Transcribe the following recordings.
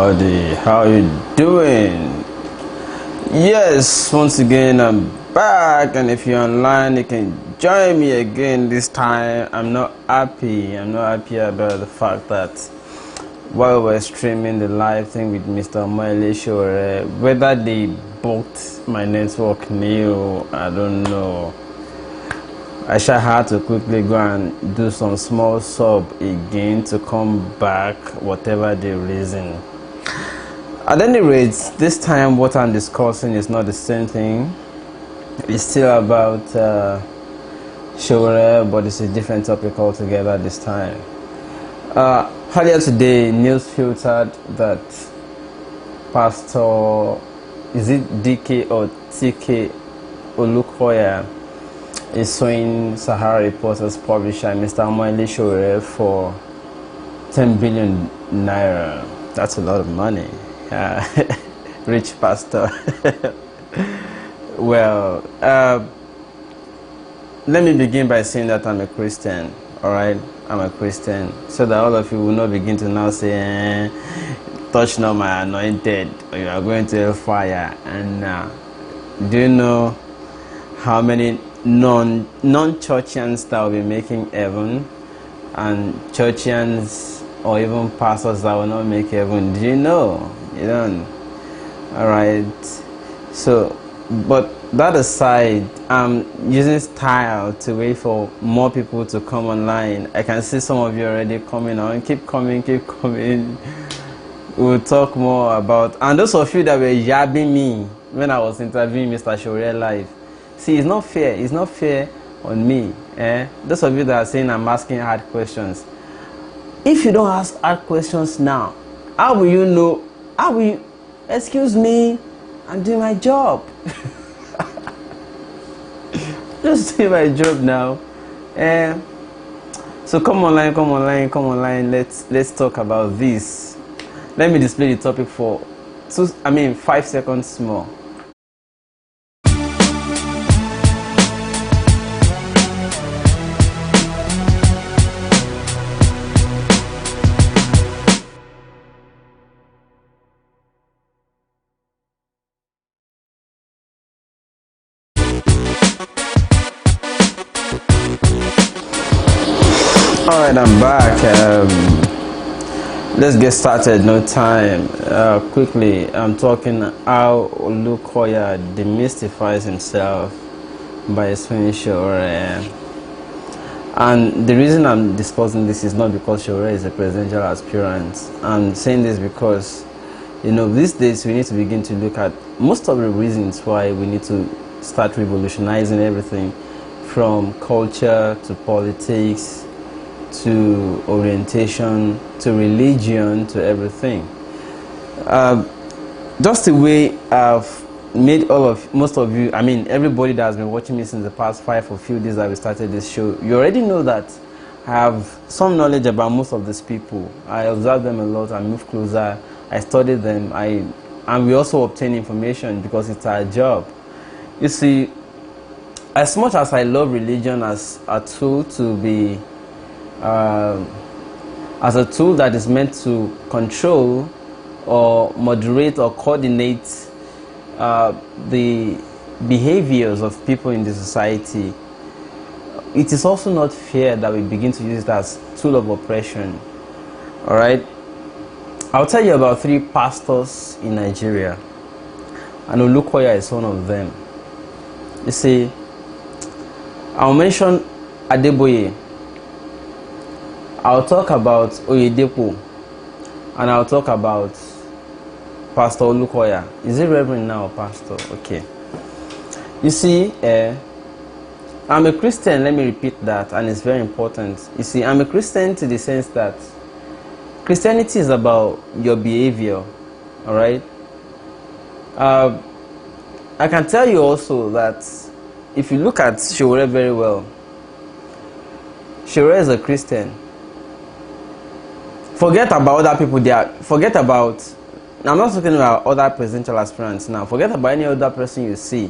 Howdy, how you doing? Yes, once again I'm back, and if you're online you can join me again. This time I'm not happy about the fact that while we're streaming the live thing with Mr. Olukoya, whether they booked my network new, I don't know. I shall have to quickly go and do some small sub again to come back, whatever the reason. At any rate, this time what I'm discussing is not the same thing. It's still about Sowore, but it's a different topic altogether this time. Earlier today, news filtered that Pastor, is it DK or TK Olukoya, is suing Sahara Reporters publisher Mr. Olukoya for 10 billion naira. That's a lot of money. Rich pastor. Well, let me begin by saying that I'm a Christian. Alright, I'm a Christian, so that all of you will not begin to now say, touch not my anointed, or you are going to hellfire. And do you know how many non-churchians that will be making heaven, and churchians or even pastors that will not make heaven? Do you know? You don't. Alright, so, but that aside, I'm using style to wait for more people to come online. I can see some of you already coming on. Keep coming. We'll talk more about, and those of you that were yabbing me when I was interviewing Mr. Sowore live, see, it's not fair on me. Those of you that are saying I'm asking hard questions, if you don't ask hard questions now, how will you know? How will you, excuse me, I'm doing my job. Just do my job now. So come online. Let's talk about this. Let me display the topic for 5 seconds more. Alright, I'm back. Let's get started. No time. Quickly, I'm talking how Olukoya demystifies himself by Suing Sowore. And the reason I'm discussing this is not because Sowore is a presidential aspirant. I'm saying this because, these days we need to begin to look at most of the reasons why we need to start revolutionizing everything, from culture to politics to orientation to religion to everything. Just the way I've made most of you, everybody that has been watching me since the past 5 or few days that we started this show, you already know that I have some knowledge about most of these people. I observe them a lot, I move closer, I study them, and we also obtain information because it's our job. You see, as much as I love religion as a tool to be as a tool that is meant to control or moderate or coordinate the behaviors of people in the society, it is also not fair that we begin to use it as a tool of oppression. Alright, I'll tell you about 3 pastors in Nigeria, and Olukoya is one of them. You see, I'll mention Adeboye, I'll talk about Oyedepo, and I'll talk about Pastor Olukoya. Is it Reverend now or Pastor? Okay. You see, I'm a Christian, let me repeat that, and it's very important. You see, I'm a Christian to the sense that Christianity is about your behavior, alright? I can tell you also that if you look at Sowore very well, Sowore is a Christian. Forget about other people there. Forget about, I'm not talking about other presidential aspirants now. Forget about any other person you see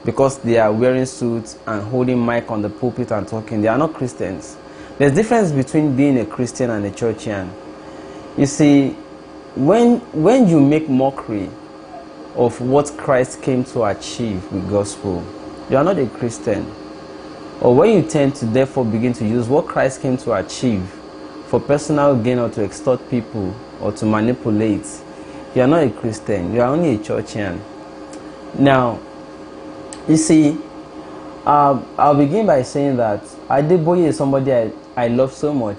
because they are wearing suits and holding mic on the pulpit and talking. They are not Christians. There's a difference between being a Christian and a churchian. You see, when you make mockery of what Christ came to achieve with gospel, you are not a Christian. Or when you tend to therefore begin to use what Christ came to achieve for personal gain or to extort people or to manipulate, you are not a Christian. You are only a churchian. Now, you see, I'll begin by saying that Adeboye is somebody I love so much.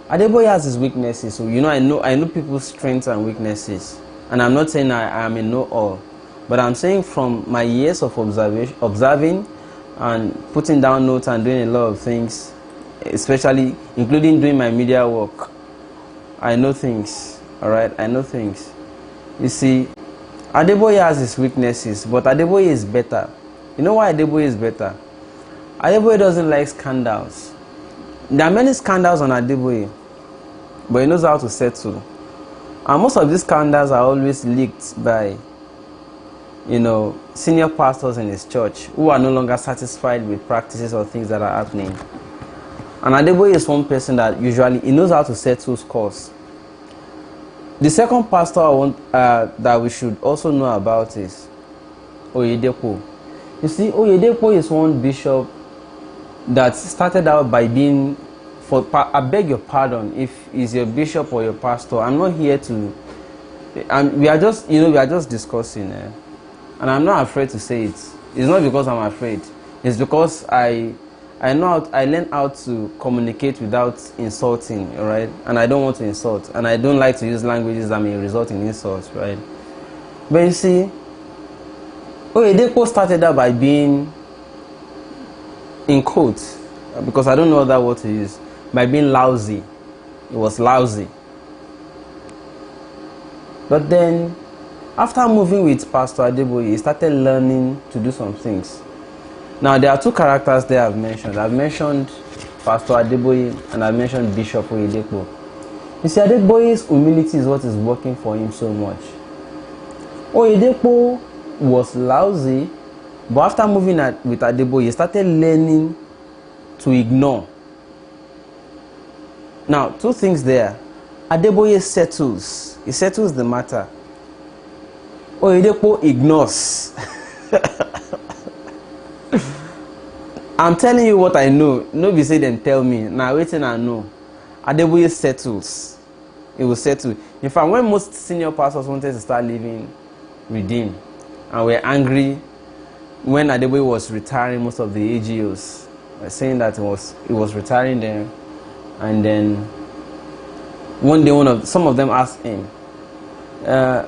Adeboye has his weaknesses, so I know people's strengths and weaknesses, and I'm not saying I am a know-all, but I'm saying from my years of observing and putting down notes and doing a lot of things, especially including doing my media work, I know things. All right, I know things. You see, Adeboye has his weaknesses, but Adeboye is better. You know why Adeboye is better? Adeboye doesn't like scandals. There are many scandals on Adeboye, but he knows how to settle. And most of these scandals are always leaked by, senior pastors in his church who are no longer satisfied with practices or things that are happening. And Adeboye is one person that usually he knows how to settle scores. The second pastor I want that we should also know about is Oyedepo. You see, Oyedepo is one bishop that started out by being, I beg your pardon if he's your bishop or your pastor. I'm not here to, and we are just discussing, and I'm not afraid to say it. It's not because I'm afraid. It's because I learned how to communicate without insulting, right? And I don't want to insult, and I don't like to use languages that may result in insults, right? But you see, Oyedepo started out by being, in quotes, because I don't know other word to use, by being lousy. It was lousy. But then, after moving with Pastor Adeboye, he started learning to do some things. Now, there are two characters there I've mentioned. I've mentioned Pastor Adeboye and I've mentioned Bishop Oyedepo. You see, Adeboye's humility is what is working for him so much. Oyedepo was lousy, but after moving with Adeboye, he started learning to ignore. Now, two things there. Adeboye settles. He settles the matter. Oyedepo ignores. I'm telling you what I know. Nobody say them tell me. Now waiting I know. Adeboye settles. It will settle. In fact, when most senior pastors wanted to start leaving Redeem and were angry when Adeboye was retiring most of the AGOs, saying that he was retiring them, and then one day some of them asked him, but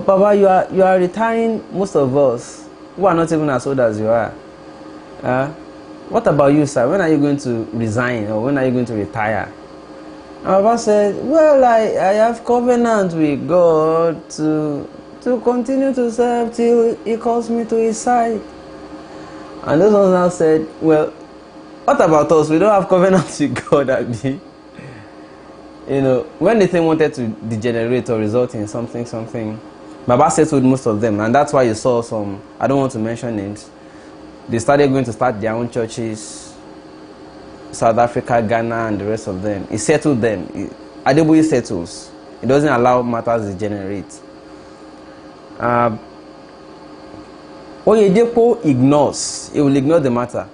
Papa, you are retiring most of us who are not even as old as you are. What about you, sir? When are you going to resign, or when are you going to retire? And Papa said, well, I have covenant with God to continue to serve till he calls me to his side. And those ones now said, well, what about us? We don't have covenant with God, Abi. When the thing wanted to degenerate or result in something, Baba settled most of them, and that's why you saw some, I don't want to mention names, they started going to start their own churches, South Africa, Ghana, and the rest of them. He settled them. Adeboye settles. He doesn't allow matters to degenerate. Oyedepo ignores. He will ignore the matter.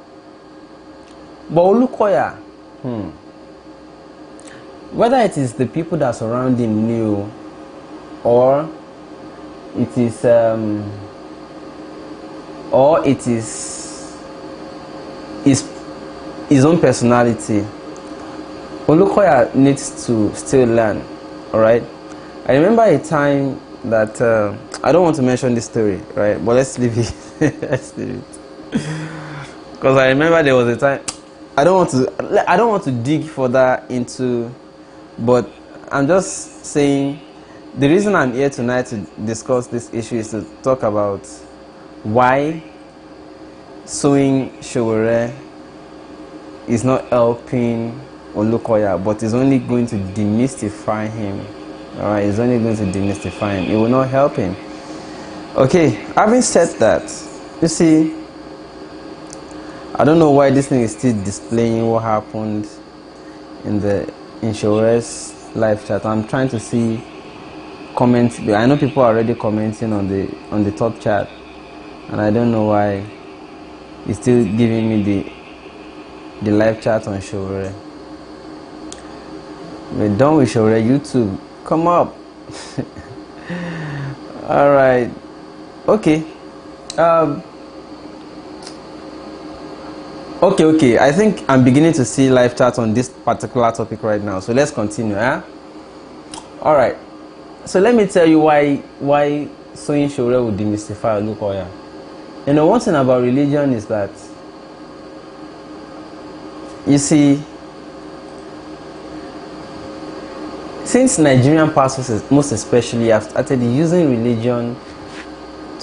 But Olukoya, whether it is the people that surround him knew, or it is his own personality, Olukoya needs to still learn. All right. I remember a time that I don't want to mention this story, right? But let's leave it. Let's leave it. Because I remember there was a time I don't want to dig further into, but I'm just saying the reason I'm here tonight to discuss this issue is to talk about why Suing Sowore is not helping Olukoya, but is only going to demystify him. Alright, it's only going to demystify him. It will not help him. Okay, having said that, you see, I don't know why this thing is still displaying what happened in Sowore's live chat. I'm trying to see comment. I know people are already commenting on the top chat, and I don't know why it's still giving me the live chat on Sowore. We're done with Sowore. YouTube, come up. All right. Okay. Okay. I think I'm beginning to see live chat on this particular topic right now. So let's continue. All right. So let me tell you why Suing Sowore would demystify Olukoya. You know, one thing about religion is that, you see, since Nigerian pastors, most especially, have started using religion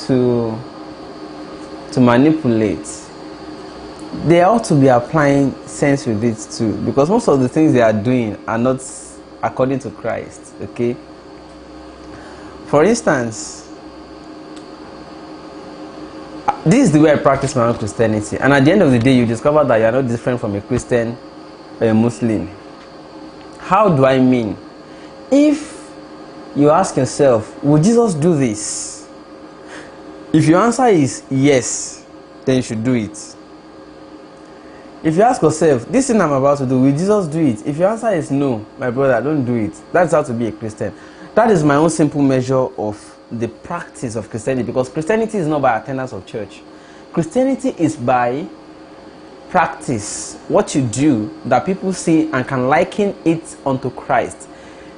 to manipulate, they ought to be applying sense with it too, because most of the things they are doing are not according to Christ. Okay. For instance, this is the way I practice my own Christianity, and at the end of the day, you discover that you are not different from a Christian or a Muslim. How do I mean? If you ask yourself, would Jesus do this? If your answer is yes, then you should do it. If you ask yourself, this thing I'm about to do, will Jesus do it? If your answer is no, my brother, don't do it. That's how to be a Christian. That is my own simple measure of the practice of Christianity, because Christianity is not by attendance of church. Christianity is by practice. What you do that people see and can liken it unto Christ.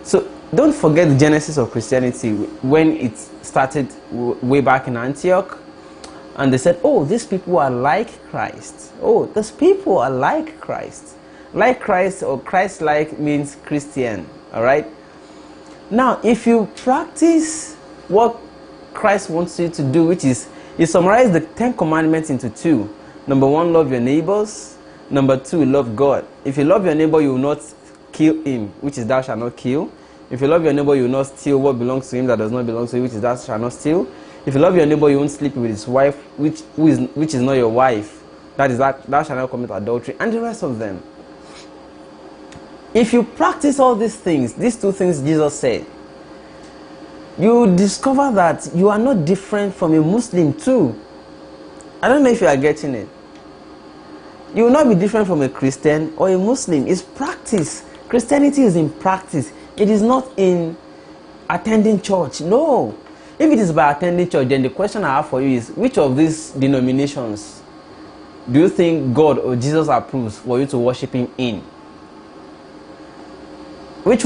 So don't forget the genesis of Christianity when it started way back in Antioch. And they said, oh, these people are like Christ. Oh, these people are like Christ. Like Christ, or Christ-like means Christian. All right? Now, if you practice what Christ wants you to do, which is, you summarize the 10 commandments into 2. Number 1, love your neighbors. Number 2, love God. If you love your neighbor, you will not kill him, which is thou shalt not kill. If you love your neighbor, you will not steal what belongs to him that does not belong to you, which is thou shalt not steal. If you love your neighbor, you won't sleep with his wife, which is not your wife. That is that thou shalt not commit adultery, and the rest of them. If you practice all these things, these 2 things Jesus said, you discover that you are not different from a Muslim too. I don't know if you are getting it. You will not be different from a Christian or a Muslim. It's practice. Christianity is in practice. It is not in attending church. No. If it is by attending church, then the question I have for you is, which of these denominations do you think God or Jesus approves for you to worship him in? Which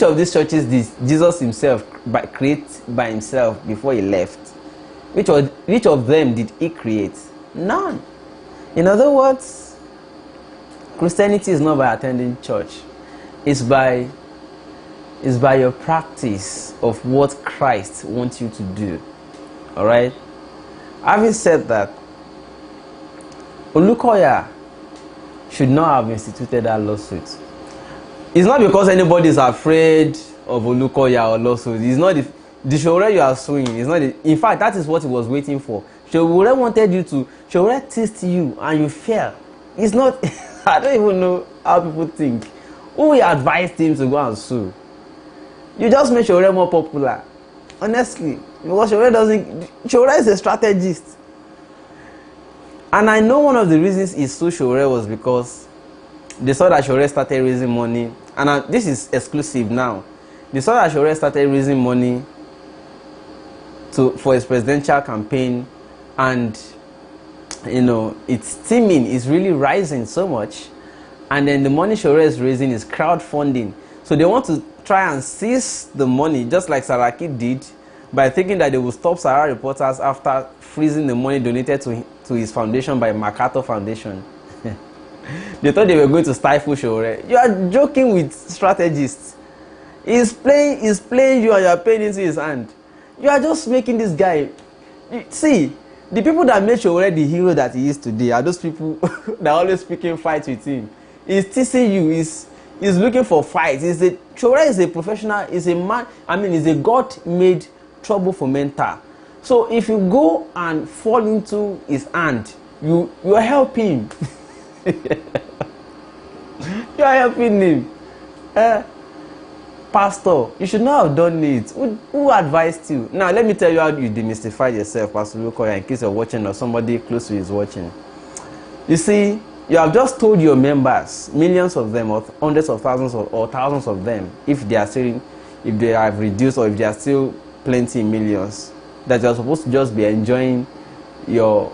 of these churches did Jesus himself create by himself before he left? Which of them did he create? None. In other words, Christianity is not by attending church. It's by your practice of what Christ wants you to do. Alright? Having said that, Olukoya should not have instituted that lawsuit. It's not because anybody is afraid of Olukoya or lawsuit. It's not the Sowore you are suing. It's not in fact, that is what he was waiting for. Sowore wanted you to, Sowore teased you and you fell. It's not, I don't even know how people think. Who advised him to go and sue? You just make Sowore more popular. Honestly. Because Sowore is a strategist. And I know one of the reasons he sued Sowore was because they saw that Sowore started raising money. And this is exclusive now. They saw that Sowore started raising money for his presidential campaign. And, you know, its teaming is really rising so much. And then the money Sowore is raising is crowdfunding. So they want to try and seize the money, just like Saraki did, by thinking that they will stop Sahara reporters after freezing the money donated to his foundation by MacArthur Foundation. They thought they were going to stifle Sowore. You are joking with strategists. He's playing you and you are playing into his hand. You are just making this guy. See, the people that made Sowore the hero that he is today are those people that are always picking fights with him. He's teasing you. He's looking for fights. Sowore is a professional. He's a man. I mean, he's a God-made trouble fomenter. So if you go and fall into his hand, you are helping him. You are helping him. Pastor, you should not have done it. Who advised you? Now, let me tell you how you demystify yourself, Pastor Olukoya, in case you're watching or somebody close to you is watching. You see, you have just told your members, millions of them, or hundreds of thousands, or thousands of them, if they have reduced, or if they are still plenty in millions, that you're supposed to just be enjoying your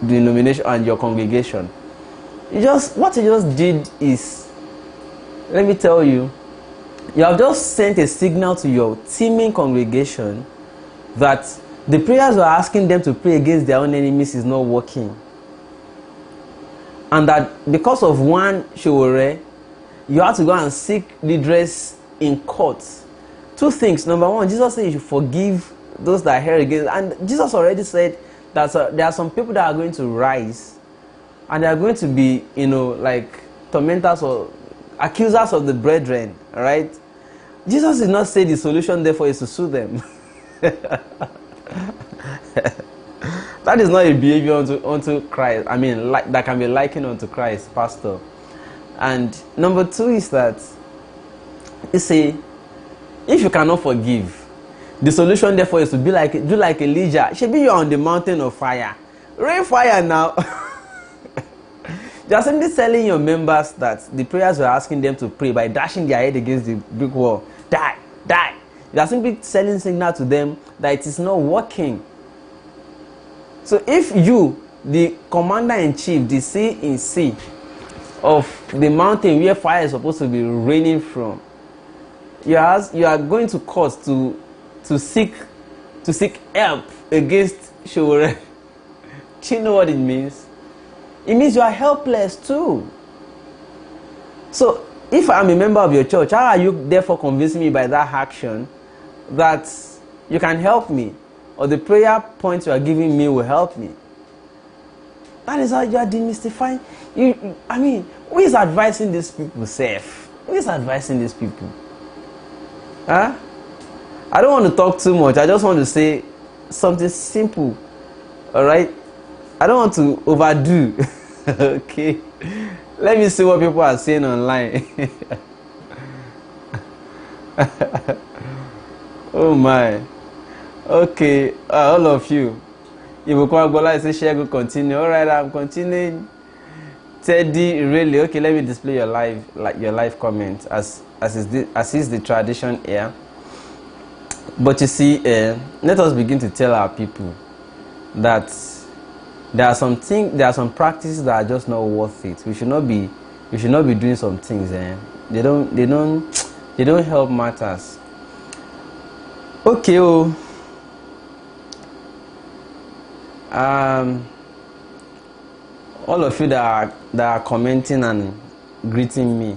denomination and your congregation. What you just did is, let me tell you, you have just sent a signal to your teeming congregation that the prayers you're asking them to pray against their own enemies is not working. And that because of one Sowore, you have to go and seek redress in court. Two things. Number one, Jesus said you should forgive those that are against. And Jesus already said that there are some people that are going to rise. And they are going to be, like tormentors or accusers of the brethren. Right? Jesus did not say the solution therefore is to sue them. That is not a behavior unto Christ. I mean, that can be likened unto Christ, Pastor. And number two is that, you see, if you cannot forgive, the solution therefore is to do like Elijah. Maybe you're on the mountain of fire. Rain fire now. You are simply telling your members that the prayers you're asking them to pray by dashing their head against the brick wall, die, die. You are simply sending signal to them that it is not working. So if you, the commander-in-chief, the C of the mountain where fire is supposed to be raining from, you are going to court to seek help against Sowore. Do you know what it means? It means you are helpless too. So if I'm a member of your church, how are you therefore convincing me by that action that you can help me, or the prayer points you are giving me will help me? That is how you are demystifying. I mean, who is advising these people, safe? Who is advising these people? Huh? I don't want to talk too much. I just want to say something simple. Alright? I don't want to overdo. Okay? Let me see what people are saying online. Oh my. Okay, all of you. Ibukwagbola is a Segun continue. Alright, I'm continuing. Teddy, really? Okay, let me display your live comment as is the tradition here. But you see, let us begin to tell our people that there are some practices that are just not worth it. We should not be doing some things. They don't help matters. Okay. All of you that are commenting and greeting me,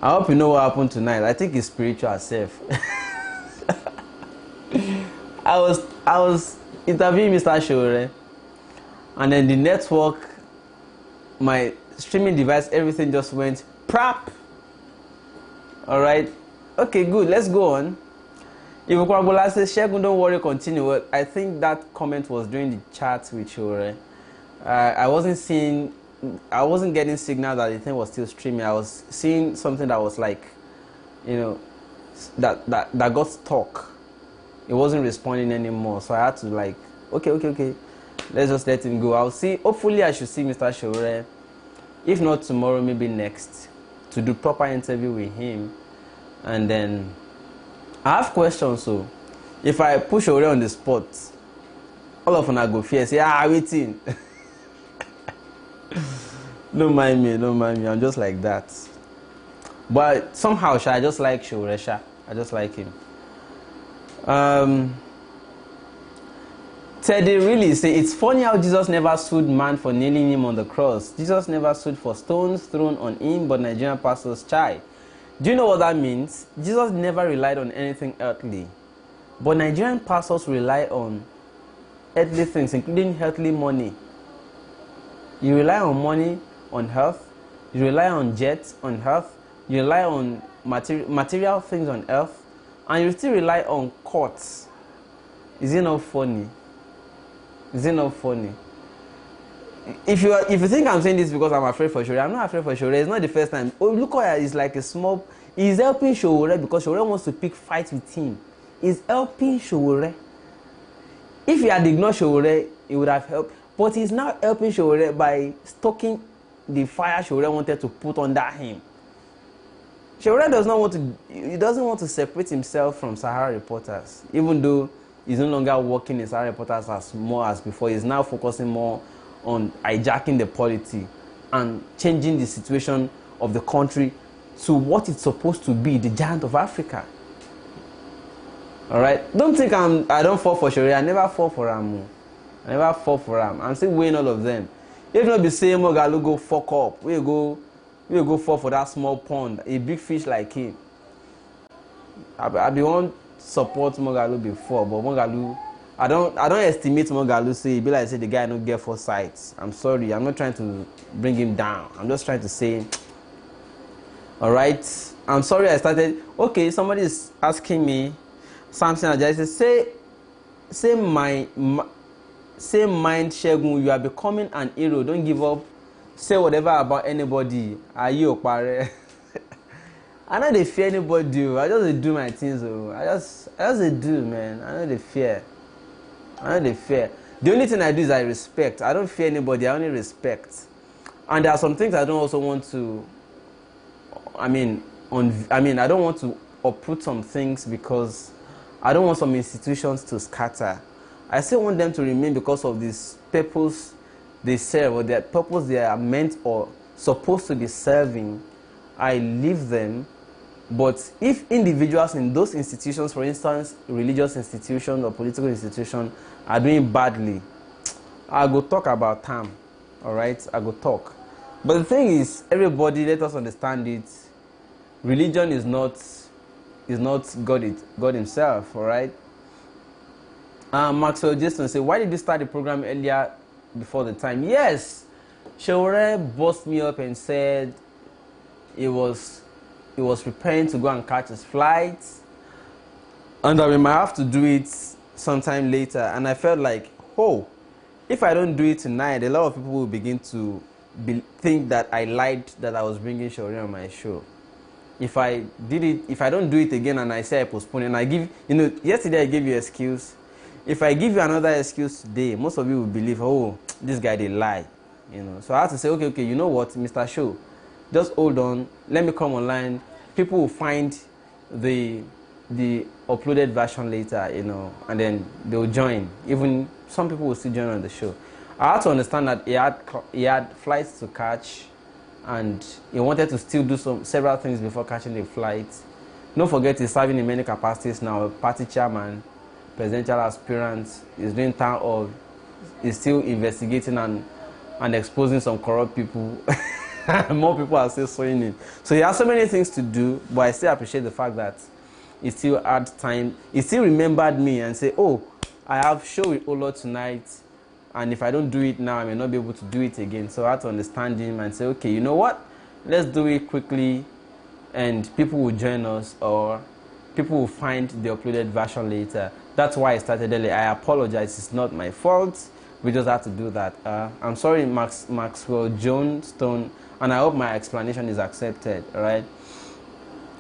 I hope you know what happened tonight. I think it's spiritual self. I was interviewing Mr. Sowore, and then the network, my streaming device, everything just went prap. All right. Okay, good. Let's go on. Ibukwagbola says, Segun, don't worry, continue. Well, I think that comment was during the chat with Sowore. I wasn't getting signal that the thing was still streaming. I was seeing something that was like, that got stuck. It wasn't responding anymore. So I had to like, okay. Let's just let him go. I'll see. Hopefully I should see Mr. Sowore. If not tomorrow, maybe next, to do proper interview with him. And then I have questions. So if I push Sowore on the spot, all of them I go fear. Say, waiting. Don't mind me. I'm just like that. But somehow, I just like Sowore. I just like him. Teddy really say it's funny how Jesus never sued man for nailing him on the cross. Jesus never sued for stones thrown on him, but Nigerian pastors chide. Do you know what that means? Jesus never relied on anything earthly, but Nigerian pastors rely on earthly things, including earthly money. You rely on money on health. You rely on jets on health. You rely on material things on earth, and you still rely on courts. Is it not funny? Is it not funny? If you think I'm saying this because I'm afraid for Sowore, I'm not afraid for Sowore. It's not the first time. Olukoya is like a small. He's helping Sowore because Sowore wants to pick fight with him. He's helping Sowore. If he had ignored Sowore, he would have helped. But he's now helping Sowore by stoking the fire Sowore wanted to put under him. Sowore doesn't want to separate himself from Sahara Reporters, even though he's no longer working in Sahara Reporters as more as before. He's now focusing more on hijacking the polity and changing the situation of the country to what it's supposed to be, the giant of Africa. All right, don't think I don't fall for Sowore. I never fall for him. I never fall for him. I'm still weighing all of them. If not be saying Mogalu go fuck up, we go fall for that small pond, a big fish like him. I be one support Mogalu before, but Mogalu, I don't estimate Mogalu say be like say the guy no get foresight. I'm sorry, I'm not trying to bring him down. I'm just trying to say, all right. I'm sorry I started. Okay, somebody is asking me something. I just say mind Segun, you are becoming an hero. Don't give up. Say whatever about anybody. Are you pare? I know they fear anybody. I just do my things. I just do, man. I know they fear. The only thing I do is I respect. I don't fear anybody. I only respect. And there are some things I don't also want to. I don't want to uproot some things because I don't want some institutions to scatter. I still want them to remain because of this purpose they serve, or their purpose they are meant or supposed to be serving. I leave them. But if individuals in those institutions, for instance, religious institutions or political institutions, are doing badly, I go talk about them. All right, I go talk. But the thing is, everybody, let us understand it. Religion is not God Himself. All right. Maxwell Jason said, why did you start the program earlier before the time? Yes, Sowore bossed me up and said he was preparing to go and catch his flight, and that we might have to do it sometime later. And I felt like, oh, if I don't do it tonight, a lot of people will begin to think that I lied that I was bringing Sowore on my show. If I don't do it again and I say I postpone, and I give, yesterday I gave you an excuse. If I give you another excuse today, most of you will believe, oh, this guy, they lie. So I have to say, okay, you know what, Mr. Show, just hold on, let me come online. People will find the uploaded version later, and then they'll join. Even some people will still join on the show. I had to understand that he had flights to catch, and he wanted to still do several things before catching the flight. Don't forget, he's serving in many capacities now. Party chairman, presidential aspirant, is doing town hall, is still investigating and exposing some corrupt people. More people are still sewing in. So he has so many things to do, but I still appreciate the fact that he still had time. He still remembered me and said, oh, I have show with Olo tonight, and if I don't do it now, I may not be able to do it again. So I had to understand him and say, okay, you know what? Let's do it quickly, and people will join us, or people will find the uploaded version later. That's why I started early. I apologize. It's not my fault. We just had to do that. I'm sorry, Maxwell Johnstone, and I hope my explanation is accepted. All right.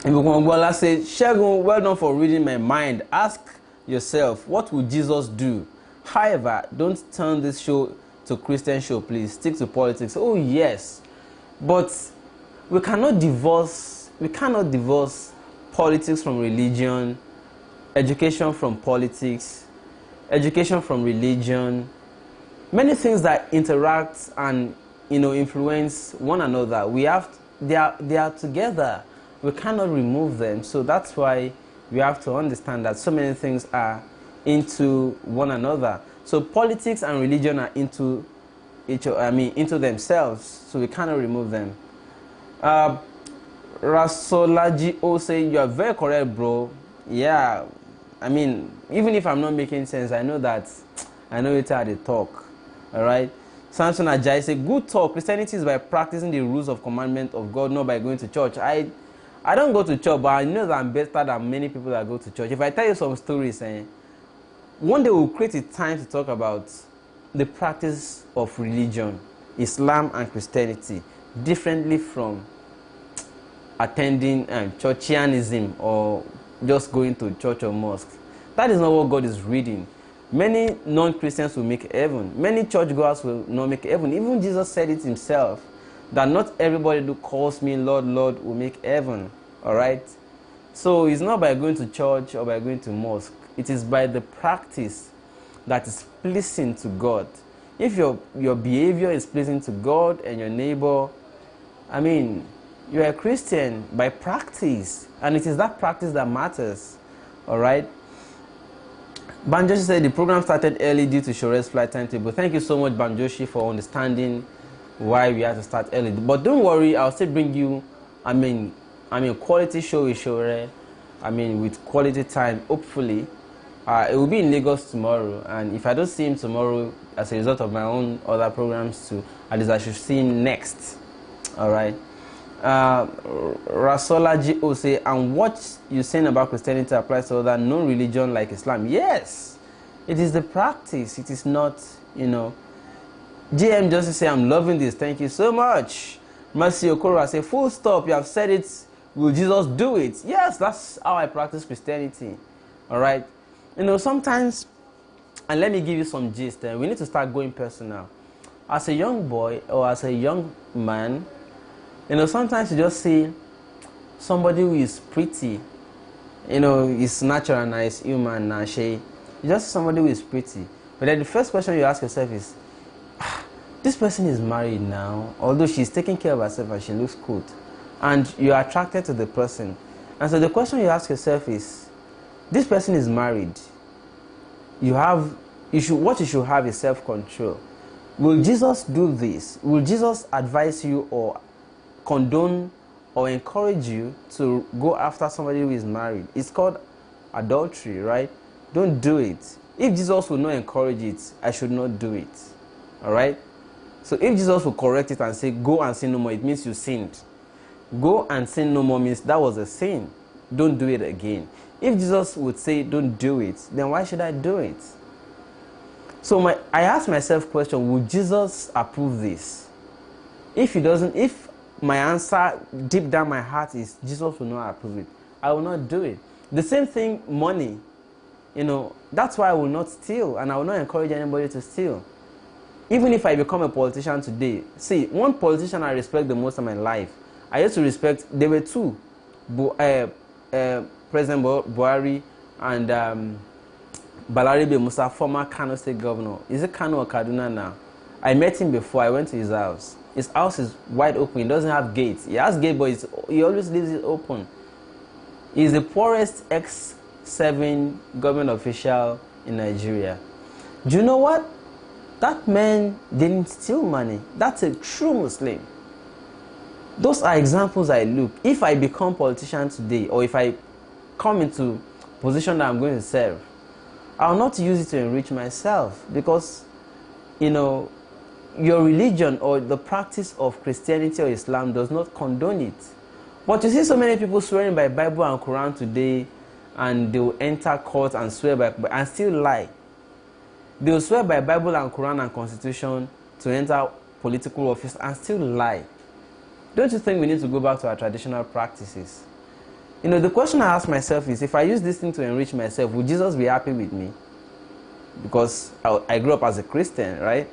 Ibukongbola said, Segun, well done for reading my mind. Ask yourself, what would Jesus do? However, don't turn this show to Christian show, please. Stick to politics. Oh yes, but we cannot divorce politics from religion, education from politics, education from religion. Many things that interact and influence one another. They are together. We cannot remove them. So that's why we have to understand that so many things are into one another. So politics and religion are into into themselves. So we cannot remove them. Rasolaji O say, you are very correct, bro. Yeah, even if I'm not making sense, I know it how they talk. All right. Samson Ajay say, good talk. Christianity is by practicing the rules of commandment of God, not by going to church. I don't go to church, but I know that I'm better than many people that go to church. If I tell you some stories, one day we'll create a time to talk about the practice of religion, Islam and Christianity, differently from attending churchianism or just going to church or mosque. That is not what God is reading. Many non-Christians will make heaven. Many churchgoers will not make heaven. Even Jesus said it himself, that not everybody who calls me Lord, Lord will make heaven. Alright? So it's not by going to church or by going to mosque. It is by the practice that is pleasing to God. If your behavior is pleasing to God and your neighbor, I mean, you are a Christian by practice. And it is that practice that matters. Alright? Banjoshi said the program started early due to Shore's flight timetable. Thank you so much, Banjoshi, for understanding why we had to start early. But don't worry, I'll still bring you, quality show with Shore. With quality time, hopefully. It will be in Lagos tomorrow, and if I don't see him tomorrow as a result of my own other programs too, at least I should see him next. Alright. Rasola G.O. say, and what you're saying about Christianity applies to other non-religion like Islam. Yes, it is the practice. It is not, GM just say, I'm loving this. Thank you so much. Mercy Okoro say, full stop. You have said it. Will Jesus do it? Yes, that's how I practice Christianity. Alright. Sometimes, and let me give you some gist. We need to start going personal. As a young boy or as a young man, sometimes you just see somebody who is pretty, is natural and is human and you just see somebody who is pretty. But then the first question you ask yourself is, this person is married now, although she's taking care of herself and she looks good. And you are attracted to the person. And so the question you ask yourself is, this person is married. What you should have is self-control. Will Jesus do this? Will Jesus advise you or condone or encourage you to go after somebody who is married? It's called adultery, right? Don't do it. If Jesus will not encourage it, I should not do it. Alright? So if Jesus will correct it and say, go and sin no more, it means you sinned. Go and sin no more means that was a sin. Don't do it again. If Jesus would say, don't do it, then why should I do it? So I ask myself question, would Jesus approve this? If he doesn't, if my answer deep down my heart is Jesus will not approve it, I will not do it. The same thing, money. That's why I will not steal, and I will not encourage anybody to steal. Even if I become a politician today, see, one politician I respect the most in my life, I used to respect, there were two, President Buhari and Balaribe Musa, former Kano State Governor. Is it Kano or Kaduna now? I met him before. I went to his house. His house is wide open. He doesn't have gates. He has gates, but he always leaves it open. He's the poorest ex-7 government official in Nigeria. Do you know what? That man didn't steal money. That's a true Muslim. Those are examples I look. If I become politician today, or if I come into position that I'm going to serve, I'll not use it to enrich myself, because, your religion or the practice of Christianity or Islam does not condone it. But you see so many people swearing by Bible and Quran today, and they will enter court and swear by and still lie. They will swear by Bible and Quran and Constitution to enter political office and still lie. Don't you think we need to go back to our traditional practices? The question I ask myself is, if I use this thing to enrich myself, would Jesus be happy with me? Because I grew up as a Christian, right?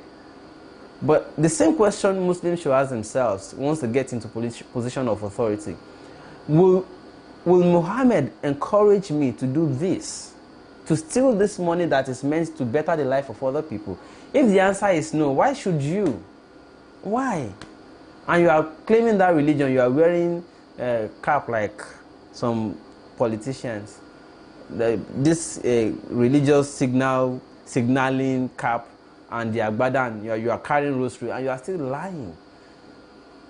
But the same question Muslims should ask themselves once they get into position of authority. Will Muhammad encourage me to do this? To steal this money that is meant to better the life of other people? If the answer is no, why should you? Why? And you are claiming that religion, you are wearing a cap like some politicians. This religious signaling cap and the agbadan, you are carrying rosary and you are still lying.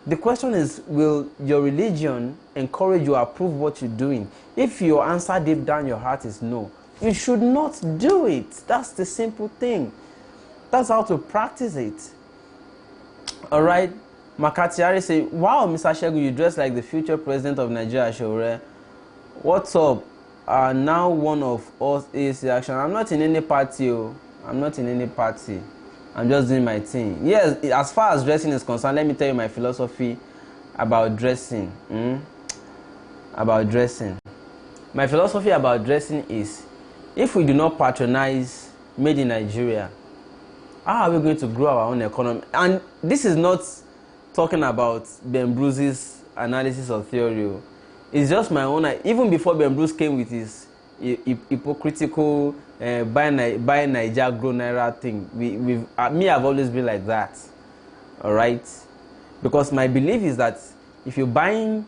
The question is, will your religion encourage you, approve what you're doing? If your answer deep down your heart is no, you should not do it. That's the simple thing. That's how to practice it. Alright? Makatiari say, wow, Mr. Segun, you dress like the future president of Nigeria, Sowore. What's up? Now one of us is the action. I'm not in any party. I'm not in any party. I'm just doing my thing. Yes, as far as dressing is concerned, let me tell you my philosophy about dressing. about dressing. My philosophy about dressing is, if we do not patronize made in Nigeria, how are we going to grow our own economy? And this is not talking about Ben Bruce's analysis or theory. It's just my own. Even before Ben Bruce came with his hypocritical buy Niger grow Naira thing, I've always been like that. All right, because my belief is that if you're buying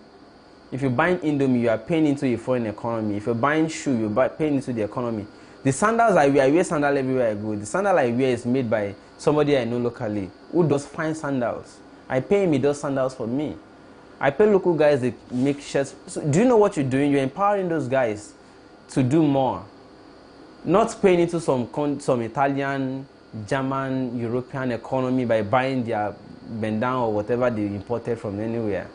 Indomie, you are paying into a foreign economy. If you're buying shoe, you're paying into the economy. The sandals I wear sandals everywhere I go. The sandal I wear is made by somebody I know locally who does fine sandals. I pay him, he does sandals for me. I pay local guys, they make shirts. So do you know what you're doing? You're empowering those guys to do more. Not paying into some Italian, German, European economy by buying their bendan or whatever they imported from anywhere.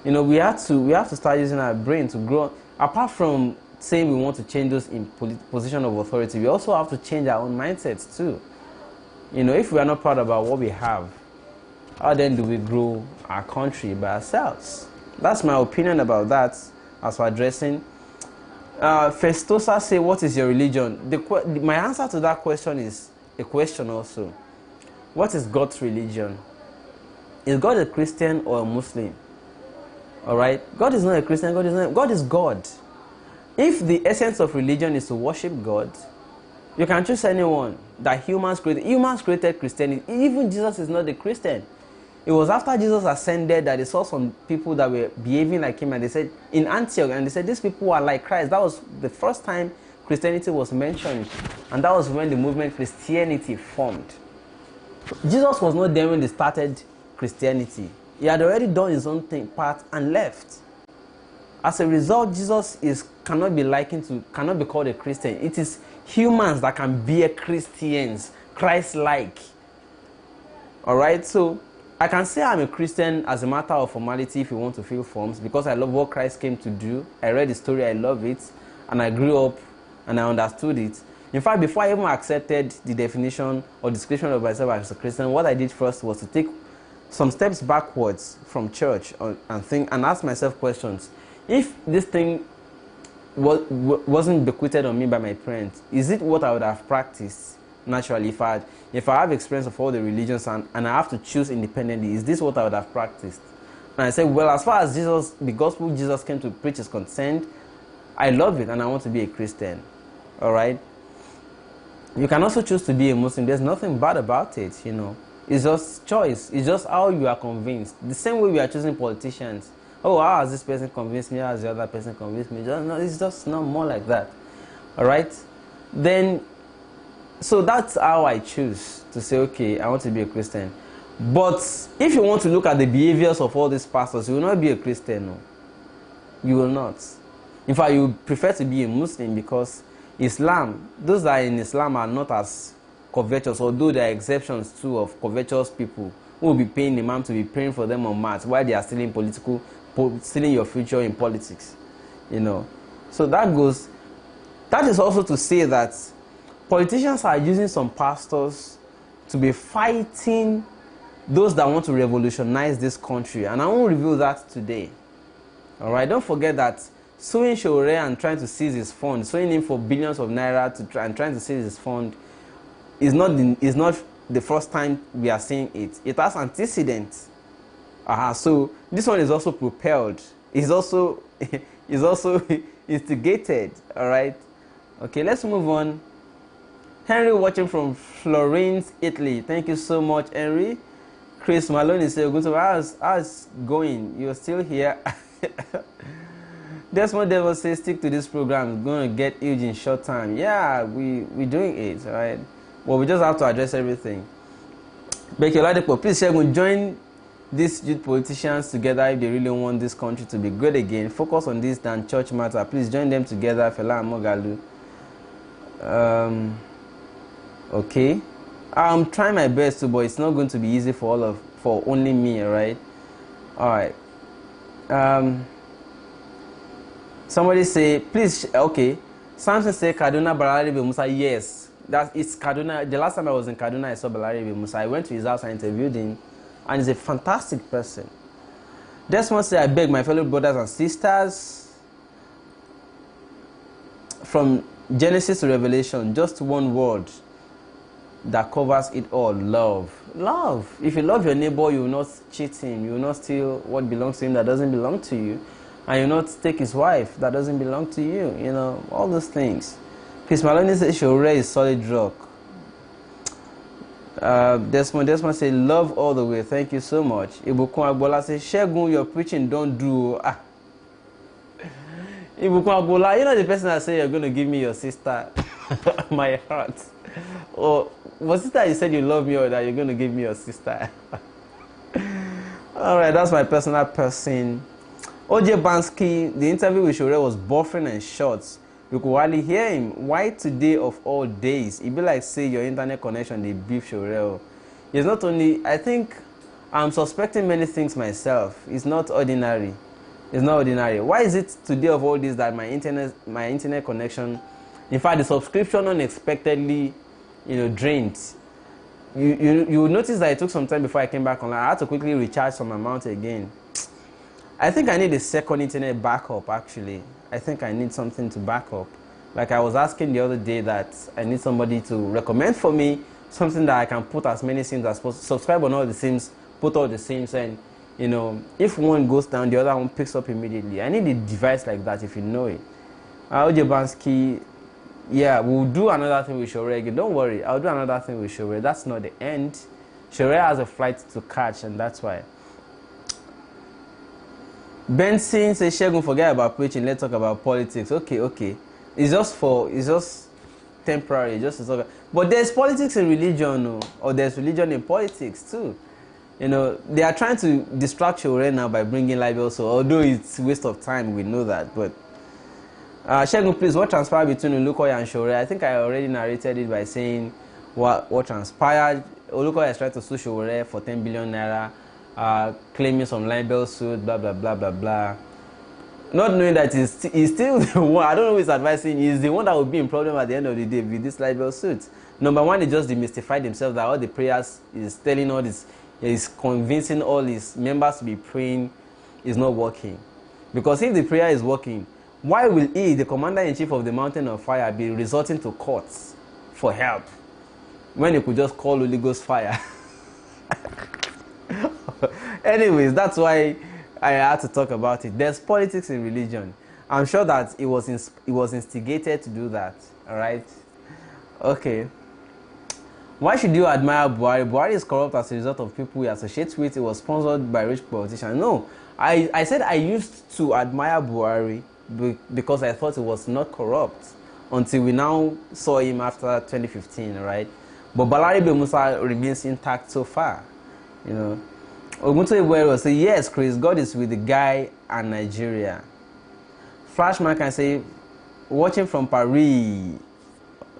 You know, we have to start using our brain to grow. Apart from saying we want to change those in position of authority, we also have to change our own mindsets too. You know, if we are not proud about what we have, how then do we grow our country by ourselves? That's my opinion about that as for addressing. Festosa say, what is your religion? My answer to that question is a question also. What is God's religion? Is God a Christian or a Muslim? Alright? God is not a Christian, God is God. If the essence of religion is to worship God, you can choose anyone that humans created. Humans created Christianity. Even Jesus is not a Christian. It was after Jesus ascended that they saw some people that were behaving like him, and they said, in Antioch, and they said, these people are like Christ. That was the first time Christianity was mentioned, and that was when the movement Christianity formed. Jesus was not there when they started Christianity. He had already done his own part and left. As a result, Jesus cannot be called a Christian. It is humans that can be Christians, Christ-like. Alright, so I can say I'm a Christian as a matter of formality if you want to fill forms, because I love what Christ came to do. I read the story, I love it, and I grew up and I understood it. In fact, before I even accepted the definition or description of myself as a Christian, what I did first was to take some steps backwards from church and ask myself questions. If this thing wasn't bequeathed on me by my parents, is it what I would have practiced naturally? If I have experience of all the religions and I have to choose independently, is this what I would have practiced? And I said, well, as far as the gospel Jesus came to preach is concerned, I love it and I want to be a Christian. Alright? You can also choose to be a Muslim. There's nothing bad about it, you know. It's just choice. It's just how you are convinced. The same way we are choosing politicians. Oh, how has this person convinced me? How has the other person convinced me? It's just not more like that. Alright? Then, so that's how I choose to say, okay, I want to be a Christian. But if you want to look at the behaviors of all these pastors, you will not be a Christian. No. You will not. In fact, you prefer to be a Muslim, because Islam, those that are in Islam are not as covetous, although there are exceptions too of covetous people who will be paying the imam to be praying for them on mats while they are stealing your future in politics. You know. So that is also to say that politicians are using some pastors to be fighting those that want to revolutionize this country, and I won't reveal that today. Alright, don't forget that Suing Sowore and trying to seize his fund, suing him for billions of naira and trying to seize his fund, is not the first time we are seeing it. It has antecedents. So this one is also propelled. Is also instigated. Alright. Okay, let's move on. Henry watching from Florence, Italy. Thank you so much, Henry. Chris Maloney says, how's going? You're still here? Desmond Devil says, stick to this program. It's going to get huge in short time. Yeah, we're doing it, alright? Well, we just have to address everything. Becky Oladipo, please, Segun, join these youth politicians together if they really want this country to be good again. Focus on this than church matter. Please join them together, Fela and Mogalu. Okay. I'm trying my best to, but it's not going to be easy for only me, alright? Alright. Somebody say, please, okay. Samson say Kaduna Balaribe Musa. Yes, it's Kaduna. The last time I was in Kaduna, I saw Balaribe Musa. I went to his house, I interviewed him, and he's a fantastic person. Desmond say, I beg my fellow brothers and sisters, from Genesis to Revelation, just one word that covers it all: love. Love. If you love your neighbor, you will not cheat him, you will not steal what belongs to him that doesn't belong to you, and you will not take his wife that doesn't belong to you. You know, all those things. Chris Maloney says Sowore is solid rock. Desmond say love all the way. Thank you so much. Ibukun Agbola says Segun, your preaching don't do. Ibukun Agbola, you know the person that said you're going to give me your sister. My heart. Or was it that you said you love me, or that you're going to give me your sister? Alright, that's my personal person. OJ Bansky, the interview with Sowore was buffering and short. You could hardly hear him. Why today of all days? It be like say your internet connection they beef Sowore. It's not only, I think I'm suspecting many things myself. It's not ordinary. It's not ordinary. Why is it today of all days that my internet connection, in fact the subscription unexpectedly, drained? You notice that it took some time before I came back online. I had to quickly recharge some amount again. I think I need a second internet backup actually. I think I need something to back up. Like I was asking the other day that I need somebody to recommend for me something that I can put as many sims as possible, subscribe on all the sims, put all the sims, and if one goes down, the other one picks up immediately. I need a device like that if you know it. Ojebansky, yeah, we'll do another thing with Sowore again. Don't worry, I'll do another thing with Sowore. That's not the end. Sowore has a flight to catch, and that's why. Benson says Segun, forget about preaching, let's talk about politics. Okay. It's just temporary, just to talk. But there's politics in religion, or there's religion in politics too. They are trying to distract Sowore now by bringing libel, so although it's a waste of time, we know that. But Segun, please, what transpired between Olukoya and Sowore? I think I already narrated it by saying what transpired. Olukoya is trying to sue Sowore for 10 billion naira. Claiming some libel suit, blah blah blah blah blah. Not knowing that he's still the one. I don't know who is advising. He's the one that will be in problem at the end of the day with this libel suit. Number one, he just demystified himself that all the prayers is telling all this, is convincing all his members to be praying is not working. Because if the prayer is working, why will he, the commander-in-chief of the Mountain of Fire, be resorting to courts for help when he could just call Holy Ghost fire? Anyways, that's why I had to talk about it. There's politics in religion. I'm sure that it was instigated to do that. All right. Okay. Why should you admire Buhari? Buhari is corrupt as a result of people he associates with. It was sponsored by rich politicians. No, I said I used to admire Buhari because I thought he was not corrupt until we now saw him after 2015, right? But Balaribe Musa remains intact so far, Ogunto Ibuero will say, yes, Chris, God is with the guy and Nigeria. Flashman can say, watching from Paris,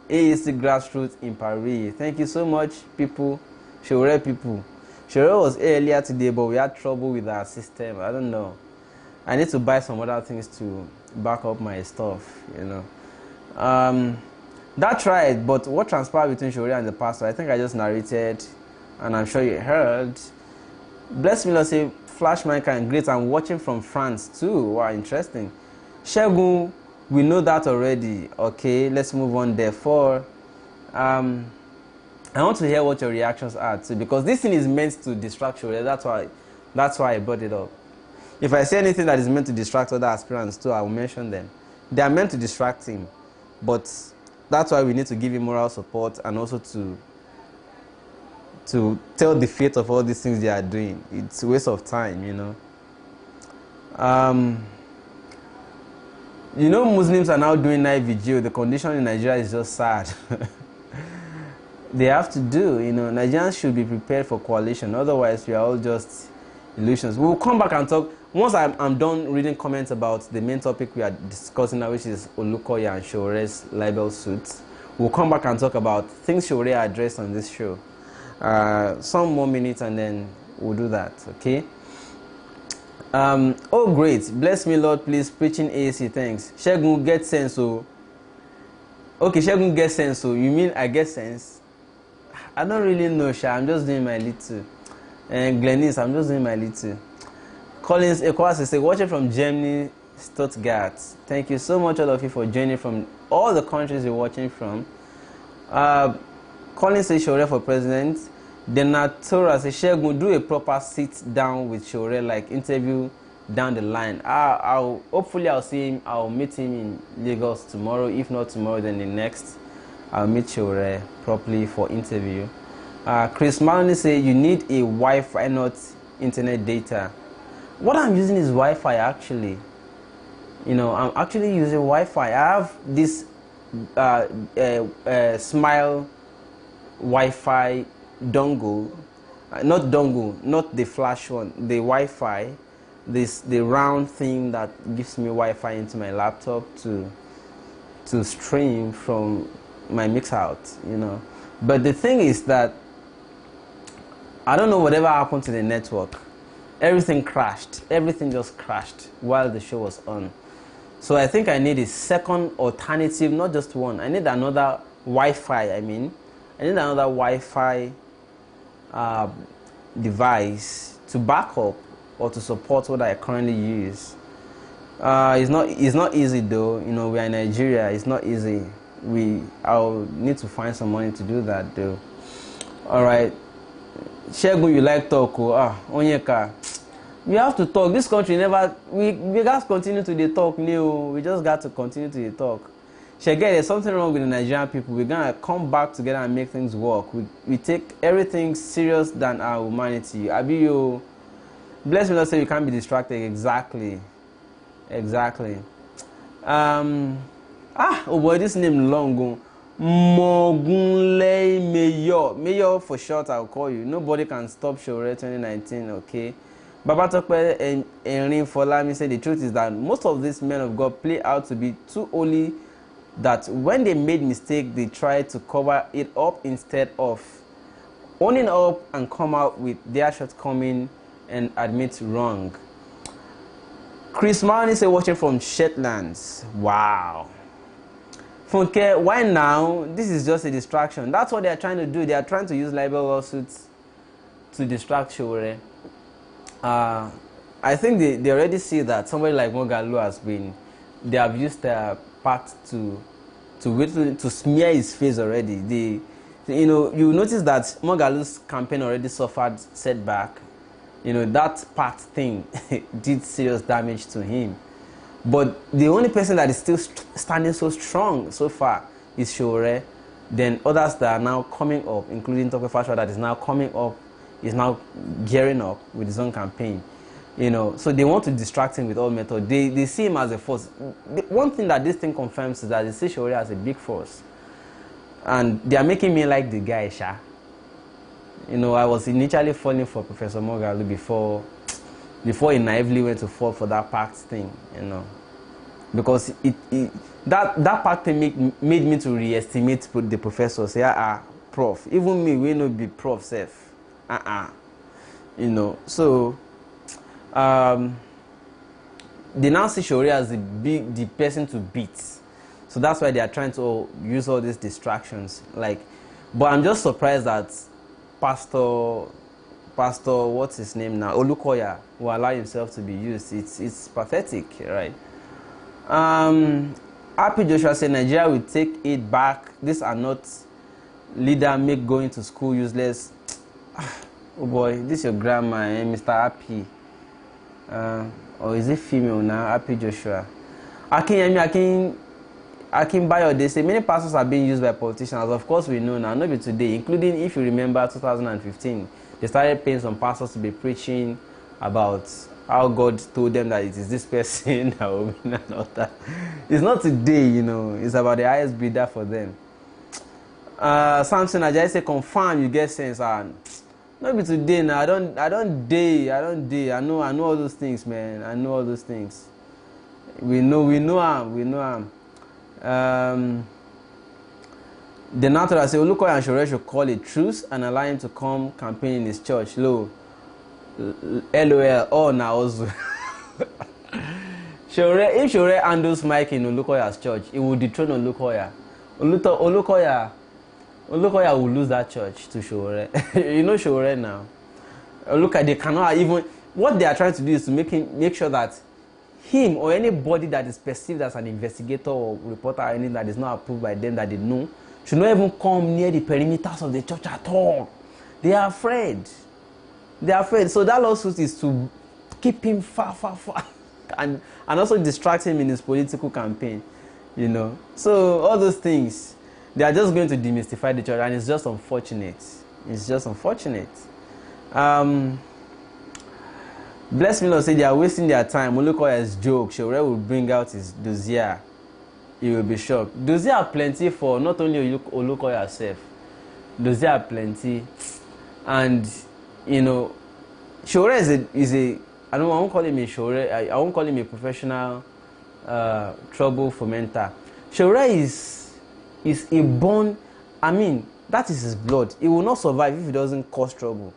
AEC grassroots in Paris. Thank you so much, people. Sowore people. Sowore was earlier today, but we had trouble with our system. I don't know. I need to buy some other things to back up my stuff, That's right, but what transpired between Sowore and the pastor, I think I just narrated, and I'm sure you heard. Bless me, let's say, Flashman can great. I'm watching from France too. Wow, interesting. Segun, we know that already. Okay, let's move on. Therefore, I want to hear what your reactions are too, because this thing is meant to distract you. That's why I brought it up. If I say anything that is meant to distract other aspirants too, I will mention them. They are meant to distract him, but that's why we need to give him moral support and also to tell the fate of all these things they are doing. It's a waste of time, Muslims are now doing night vigil. The condition in Nigeria is just sad. They have to do, Nigerians should be prepared for coalition. Otherwise, we are all just illusions. We will come back and talk. Once I'm done reading comments about the main topic we are discussing now, which is Olukoya and Sowore's libel suits, we'll come back and talk about things Sowore addressed on this show. Some more minutes and then we'll do that, okay? Oh great, bless me Lord, please, preaching AC, thanks. Segun, get sense. Okay, Segun, get sense. You mean I get sense? I don't really know, Sha. I'm just doing my little. And Glennis, I'm just doing my little. Collins Equas say, watching from Germany Stuttgart. Thank you so much, all of you, for joining from all the countries you're watching from. Colin says Sowore for president. The Natura says Segun, do a proper sit down with Sowore, like interview down the line. I'll hopefully I'll see him. I'll meet him in Lagos tomorrow. If not tomorrow, then the next. I'll meet Sowore properly for interview. Chris Maloney says you need a Wi-Fi, not internet data. What I'm using is Wi-Fi actually. I'm actually using Wi-Fi. I have this Smile Wi-Fi dongle, not the flash one, the Wi-Fi, the round thing that gives me Wi-Fi into my laptop to stream from my mix out, But the thing is that I don't know whatever happened to the network. Everything crashed. Everything just crashed while the show was on. So I think I need a second alternative, not just one. I need another Wi-Fi. I need another Wi-Fi device to back up or to support what I currently use. It's not easy though. We are in Nigeria. It's not easy. I'll need to find some money to do that though. All right. Segun, you like talk? Onyeka. We have to talk. This country we got to continue to talk, Leo. We just got to continue to talk. Shege, there's something wrong with the Nigerian people. We're gonna come back together and make things work. We take everything serious than our humanity. Abiyo, bless me, not say you can't be distracted. Exactly. Oh boy, this name long. Mogunle Mayor for short. I'll call you. Nobody can stop Sowore 2019. Okay. Babatokpe and Erin Folami said the truth is that most of these men of God play out to be too holy, that when they made mistake, they try to cover it up instead of owning up and come out with their shortcoming and admit wrong. Chris Marley said watching from Shetlands. Wow. Funke, why now? This is just a distraction. That's what they are trying to do. They are trying to use libel lawsuits to distract Sowore. I think they already see that somebody like Moghalu they have used their part to smear his face already. You notice that Moghalu's campaign already suffered setback. That part thing did serious damage to him. But the only person that is still standing so strong so far is Sowore. Then others that are now coming up, including Tope Fashola, that is now coming up, is now gearing up with his own campaign. So they want to distract him with all methods. They see him as a force. One thing that this thing confirms is that they see Sowore as a big force. And they are making me like the guy, Sha. I was initially falling for Professor Moghalu before he naively went to fall for that pact thing, because that pact thing made me to re-estimate the professor. Say, prof, even me, we no be prof self. So they now see Sowore as the person to beat. So that's why they are trying to use all these distractions. But I'm just surprised that Pastor, what's his name now? Olukoya will allow himself to be used. It's pathetic, right? Happy Joshua said Nigeria will take it back. These are not leader make going to school useless. Oh boy, this is your grandma, Mr. Happy. Or is it female now? Happy Joshua. Akin Bayo, they say many pastors are being used by politicians. Of course, we know now, not be today, including if you remember 2015, they started paying some pastors to be preaching about how God told them that it is this person that will win and all that. It's not today, it's about the highest bidder for them. Samson Ajayi say confirm you get sense. Not be today now. I don't day. I know all those things, man. I know all those things. We know him. The Natural say Olukoya and Sowore should call a truce and allow him to come campaign in his church. LOL. Oh, now also. If Sowore handles Mike in Olukoya's church, he will dethrone Olukoya. Olukoya will lose that church to Sowore. Sowore now. Look at they cannot even. What they are trying to do is to make sure that him or anybody that is perceived as an investigator or reporter or anything that is not approved by them that they know should not even come near the perimeters of the church at all. They are afraid. They are afraid. So that lawsuit is to keep him far, far, far, and also distract him in his political campaign. You know. So all those things, they are just going to demystify the church, and it's just unfortunate. It's just unfortunate. Bless me, Lord, say they are wasting their time. Olukoya's joke. Sowore will bring out his dossier. You will be shocked. Dossier are plenty for not only Olukoya herself. Dossier are plenty, and you know, Sowore is a I won't call him a Sowore. I won't call him a professional trouble fomenter. Sowore is a born. I mean, that is his blood. He will not survive if he doesn't cause trouble.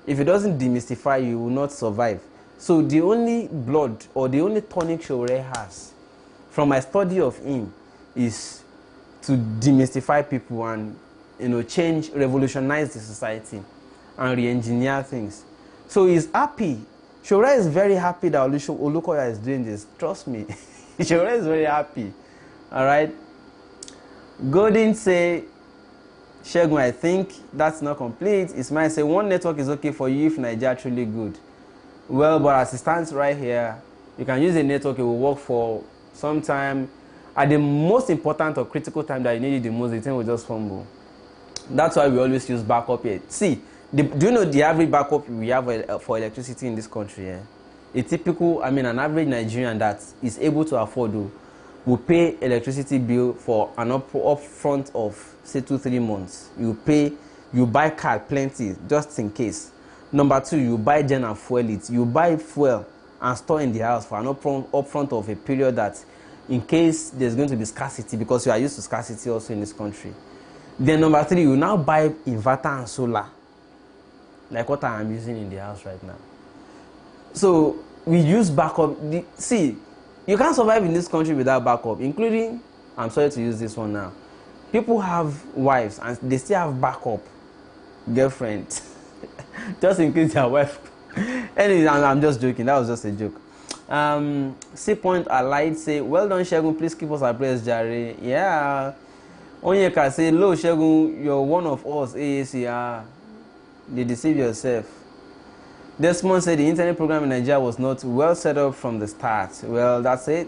If it doesn't demystify you, will not survive. So the only blood or the only tonic Sowore has, from my study of him, is to demystify people and, you know, change, revolutionize the society and re-engineer things. So he's happy. Sowore is very happy that Olukoya is doing this. Trust me. Sowore is very happy. Alright. Golden say, Segun, I think that's not complete. Ismail say, one network is okay for you if Nigeria truly good. Well, but as it stands right here, you can use a network, it will work for some time. At the most important or critical time that you need it the most, the thing will just fumble. That's why we always use backup here. See, do you know the average backup we have for electricity in this country? Eh? A typical, an average Nigerian that is able to afford will pay electricity bill for an upfront of say 2-3 months. You buy card plenty just in case. Number two, you buy gen and fuel it. You buy fuel and store in the house for an upfront of a period that in case there's going to be scarcity, because you are used to scarcity also in this country. Then number three, you now buy inverter and solar, like what I am using in the house right now. So we use backup. See, you can't survive in this country without backup, including, I'm sorry to use this one now, people have wives and they still have backup girlfriend just in case their wife. Anyway, I'm just joking. That was just a joke. C Point Allied say, well done, Segun. Please keep us abreast, Jare. Yeah. Onyeka say, lo, Segun, you're one of us. AAC. They deceive yourself. Desmond said the internet program in Nigeria was not well set up from the start. Well, that's it.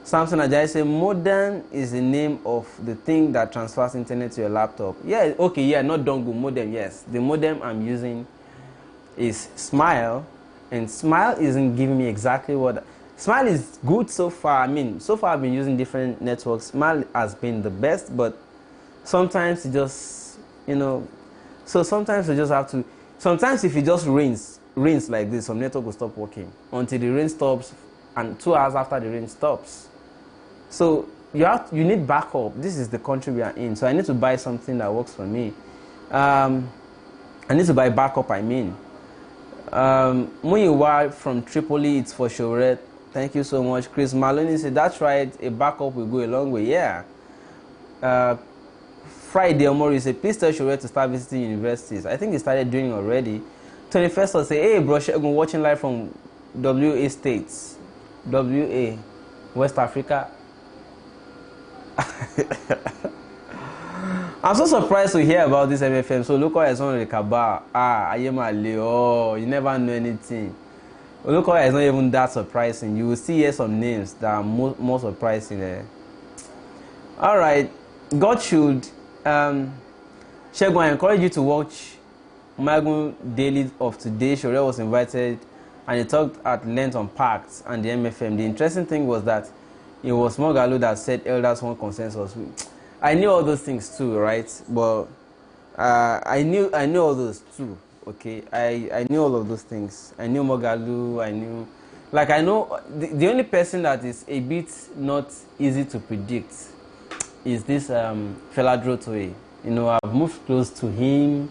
Samson Ajayi said, modem is the name of the thing that transfers internet to your laptop. Yeah, okay, yeah, not dongle, modem, yes. The modem I'm using is Smile, and Smile isn't giving me exactly what... Smile is good so far. So far I've been using different networks. Smile has been the best, but sometimes it just, so sometimes you just have to... Sometimes if it just rains like this, some network will stop working until the rain stops, and 2 hours after the rain stops. So you need backup. This is the country we are in, so I need to buy something that works for me. I need to buy backup. Muyiwa from Tripoli, it's for Sowore. Thank you so much. Chris Maloney said, that's right, a backup will go a long way. Yeah. Friday Omori said, please tell Sowore to start visiting universities. I think he started doing already. 21st will say, hey bro, Segun, watching live from WA States. WA, West Africa. I'm so surprised to hear about this MFM. So Olukoya is on the cabal. You never know anything. Olukoya is not even that surprising. You will see here some names that are more surprising. Alright, God should. Segun, I encourage you to watch Magun Daily of today. Sowore was invited and he talked at length on pacts and the MFM. The interesting thing was that it was Mogalo that said elders want consensus. I knew all those things too, right? But I knew all those too. Okay, I knew all of those things. I knew Mogalo. I know the only person that is a bit not easy to predict is this Fela Drotoye. I've moved close to him.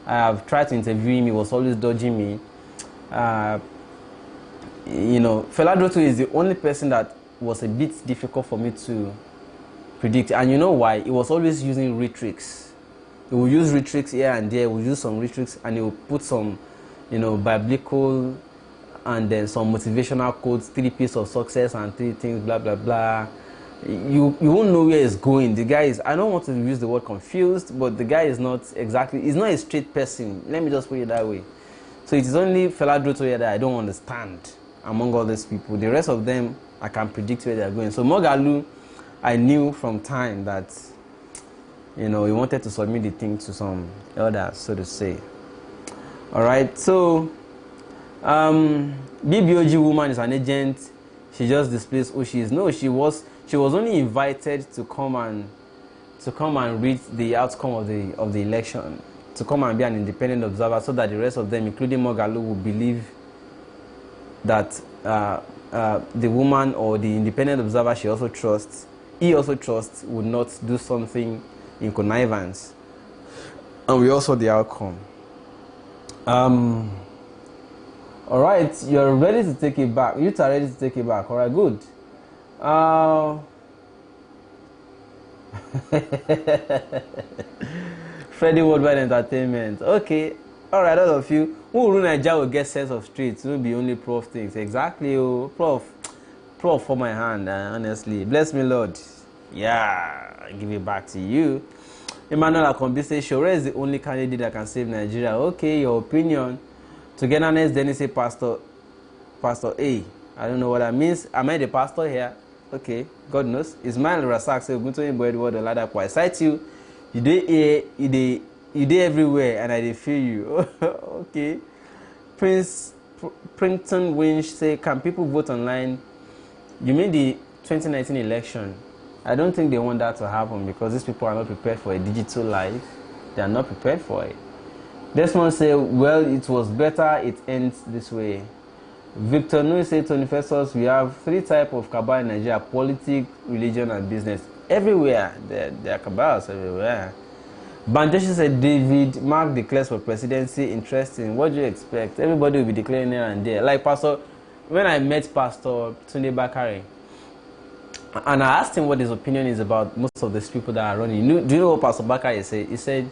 I have tried to interview him. He was always dodging me. Fela Drotoye is the only person that was a bit difficult for me to predict. And you know why? He was always using rhetorics. He will use rhetorics here and there. He will use some rhetorics and he will put some, biblical and then some motivational quotes, 3 P's of success and 3 things, blah blah blah. You won't know where it's going. The guy is, I don't want to use the word confused, but the guy is not exactly, he's not a straight person. Let me just put it that way. So it is only Fela Dutoye that I don't understand among all these people. The rest of them, I can predict where they're going. So Moghalu, I knew from time that, you know, he wanted to submit the thing to some elders, so to say. All right, so BBOG woman is an agent. She just displays who she is. No, she was only invited to come and read the outcome of the election, to come and be an independent observer, so that the rest of them, including Moghalu, will believe that the woman or the independent observer he also trusts, would not do something in connivance. And we also the outcome. All right, you're ready to take it back. You are ready to take it back. All right, good. Freddy Worldwide Entertainment. Okay. All right, all of you. Who rule Nigeria will get sense of streets. It will be only prof things. Exactly. Oh, prof for my hand. Honestly, bless me, Lord. Yeah, I give it back to you. Emmanuel Akombi says Sowore is the only candidate that can save Nigeria. Okay, your opinion. Togetherness, then say Pastor A. I don't know what that means. Am I the pastor here? Okay, God knows. Ismail Rasak says Oguntoyin Boyd Word Oladapo. I cite you. You dey everywhere, and I dey feel you. Okay. Prince Princeton Winch say, can people vote online? You mean the 2019 election? I don't think they want that to happen because these people are not prepared for a digital life. They are not prepared for it. This one say, well, it was better it ends this way. Victor Nui say, 21st, we have 3 types of cabal in Nigeria: politics, religion, and business. Everywhere, there are cabals everywhere. Banjoshi said, David Mark declares for presidency. Interesting. What do you expect? Everybody will be declaring here and there. Like Pastor, when I met Pastor Tunde Bakare, and I asked him what his opinion is about most of these people that are running. Do you know what Pastor Bakare said? He said,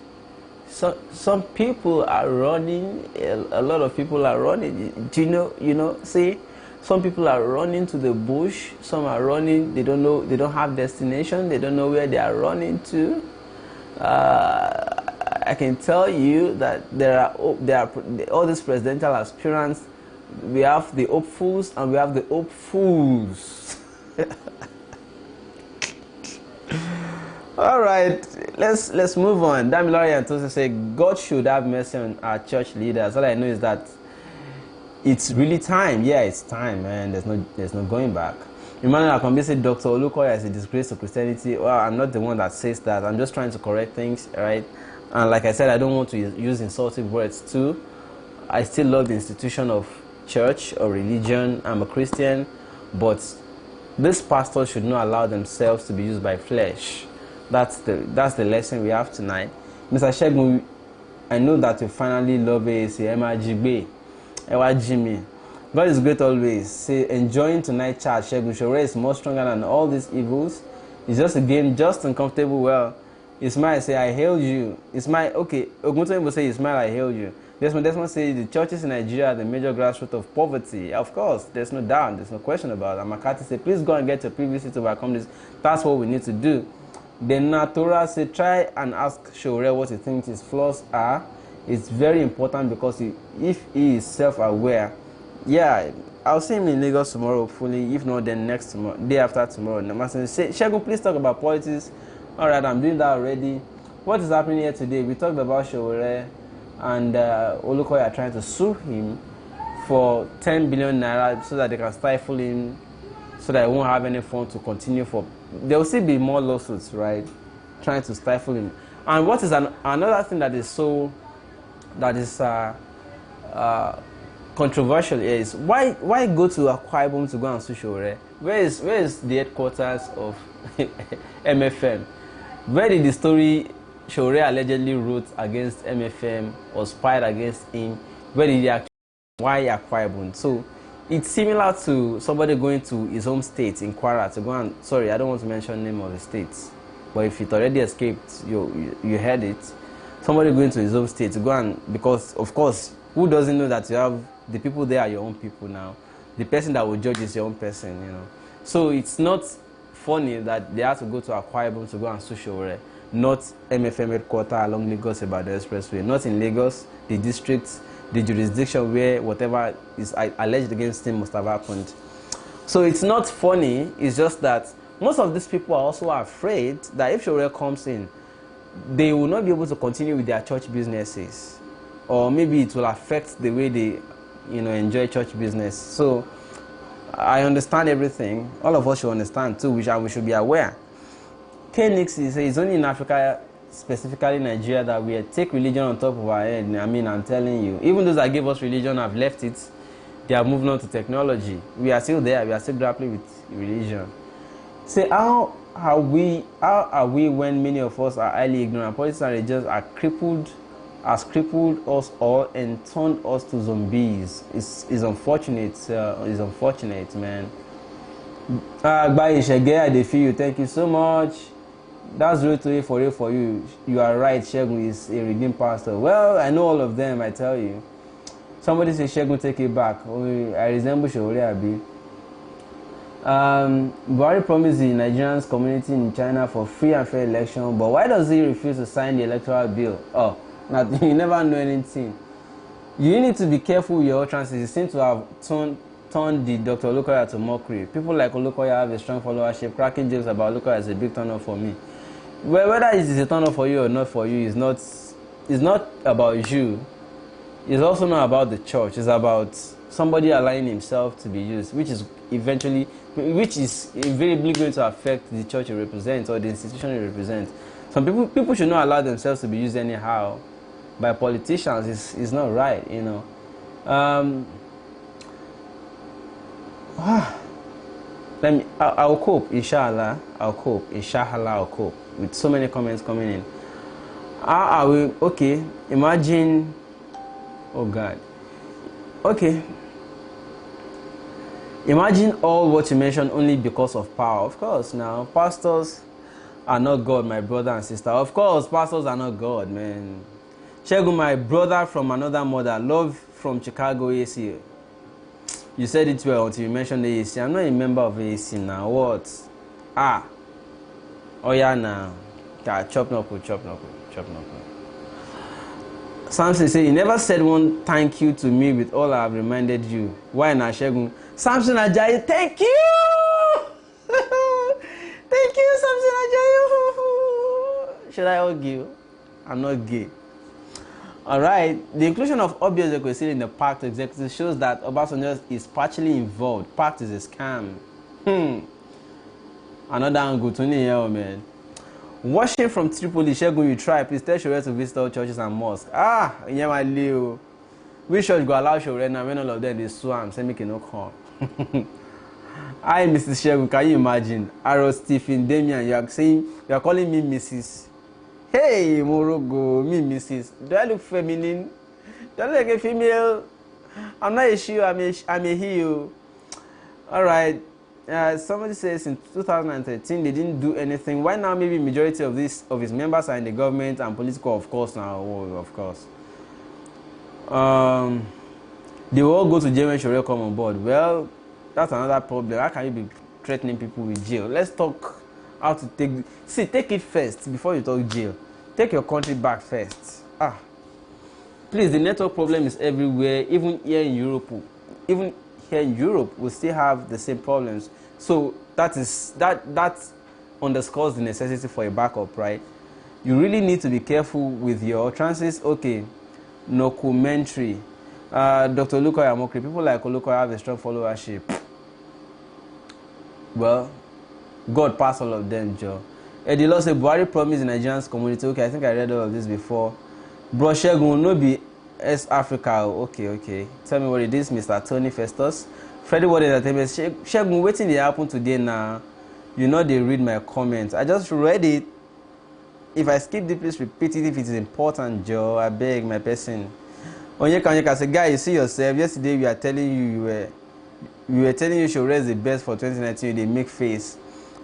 some people are running, a lot of people are running. Do you know, see, some people are running to the bush, some are running, they don't know, they don't have destination, they don't know where they are running to. I can tell you that there are all these presidential aspirants. We have the hopefuls and we have the hopefuls. All right, let's move on. Damilari and Tosi say God should have mercy on our church leaders. All I know is that it's really time. Yeah, it's time, man. There's no going back. Emmanuel Akombi said Dr. Olukoya is a disgrace to Christianity. Well, I'm not the one that says that. I'm just trying to correct things, right? And like I said, I don't want to use insulting words too. I still love the institution of church or religion. I'm a Christian, but these pastors should not allow themselves to be used by flesh. That's the lesson we have tonight. Mr. Segun, I know that you finally love AAC, MRGB, Ewa Jimmy. God is great always. Say, enjoying tonight chat. Segun Sowore is more stronger than all these evils. It's just a game, just uncomfortable. Well, Ismail say, I hail you. Ismail, okay, Oguntoyin will say, Ismail, I hail you. Desmond say, the churches in Nigeria are the major grassroots of poverty. Of course, there's no doubt, there's no question about it. Amakati say, please go and get your PVC to overcome this. That's what we need to do. Then Natura say, try and ask Sowore what he thinks his flaws are. It's very important because if he is self-aware, yeah, I'll see him in Lagos tomorrow, hopefully. If not, then next tomorrow, day after tomorrow. Segun, please talk about politics. All right, I'm doing that already. What is happening here today? We talked about Sowore and Olukoya trying to sue him for 10 billion naira so that they can stifle him, so that he won't have any fund to continue for. There will still be more lawsuits, right? Trying to stifle him. And what is another thing that is controversial is why go to Akwa Ibom to go and sue Sowore? Where is the headquarters of MFM? Where did the story Sowore allegedly wrote against MFM or spied against him? Where did he actually? Why Akwa Ibom? So it's similar to somebody going to his home state in Kwara to go and, sorry, I don't want to mention the name of the states, but if it already escaped, you heard it. Somebody going to his home state to go and, because of course, who doesn't know that you have the people there are your own people now. The person that will judge is your own person, you know. So it's not funny that they have to go to Akwa Ibom to go and sue Sowore, not MFM headquarters along Lagos Ibadan Expressway, not in Lagos, the district, the jurisdiction where whatever is alleged against him must have happened. So it's not funny, it's just that most of these people are also afraid that if Sowore comes in, they will not be able to continue with their church businesses, or maybe it will affect the way they, you know, enjoy church business. So I understand everything. All of us should understand too, we should be aware. K-Nix is it's only in Africa, specifically Nigeria, that we take religion on top of our head. I mean, I'm telling you, even those that gave us religion have left it. They have moved on to technology. We are still there. We are still grappling with religion. Say, how are we when many of us are highly ignorant? Politics and religions are crippled us all and turned us to zombies. It's unfortunate. It's unfortunate, man. By Shege, I feel you. Thank you so much. That's real to for you. You are right. Segun is a redeemed pastor. Well, I know all of them. I tell you. Somebody say Segun, take it back. Oh, I resemble Sowore Abi. Buhari promised the Nigerian community in China for free and fair election, but why does he refuse to sign the electoral bill? Oh, you never know anything. You need to be careful with your utterances. You seem to have turned the Dr. Olukoya to mockery. People like Olukoya have a strong followership. Cracking jokes about Olukoya is a big turn off for me. Well, whether it is a turn off for you or not for you is not about you. It's also not about the church. It's about somebody allowing himself to be used, which is invariably going to affect the church he represents or the institution he represents. Some people should not allow themselves to be used anyhow by politicians. It's not right, you know. I'll cope, inshallah. I'll cope, inshallah. I'll cope with so many comments coming in. I will. Okay, imagine. Oh God. Okay. Imagine all what you mentioned only because of power. Of course, now pastors are not God, my brother and sister. Of course, pastors are not God, man. Segun, my brother from another mother, love from Chicago, AC. You said it well until you mentioned the AC. I'm not a member of AC now. What? Oh yeah, now. Chop knuckle. Samson say, you never said one thank you to me with all I have reminded you. Why not, Segun? Samson Ajayi, thank you! Thank you, Samson Ajayi! Should I hug you? I'm not gay. Alright, the inclusion of obvious equity in the pact executive shows that Obasanjo is partially involved. Pact is a scam. Another angle to me, man. Watching from Tripoli, Segun, you try. Please tell Sowore to visit all churches and mosques. Yeah, my Leo. Which church go allow Sowore now when all of them they swam? Say make it no come. Hi, Mrs. Segun, can you imagine? Arrow Stephen, Damian, you are calling me Mrs. Hey, Morogo, me Mrs. Do I look feminine? Do I look like a female? I'm not a she, I'm a he. All right. Somebody says in 2013 they didn't do anything. Why now? Maybe majority of his members are in the government and political, of course. Now, of course. They will all go to jail when Sowore come on board. Well, that's another problem. How can you be threatening people with jail? Let's talk how to take it first before you talk jail. Take your country back first. Please, the network problem is everywhere. Even here in Europe, we still have the same problems. So that underscores the necessity for a backup, right? You really need to be careful with your utterances. Okay, no commentary. Dr. Olukoya Mokri, people like Olukoya have a strong followership. Well, God passed all of them, Joe. Eddie Law said Buhari promised the Nigerian community. Okay, I think I read all of this before. Bro, Segun no be East Africa. Okay. Tell me what it is, Mr. Tony Festus. Freddie Ward Entertainment. Segun, waiting they happen today now. You know they read my comments. I just read it. If I skip it, please repeat it if it is important, Joe. I beg my person. Onyeka say, guy, you see yourself. Yesterday we were telling you Sowore is the best for 2019. They make face.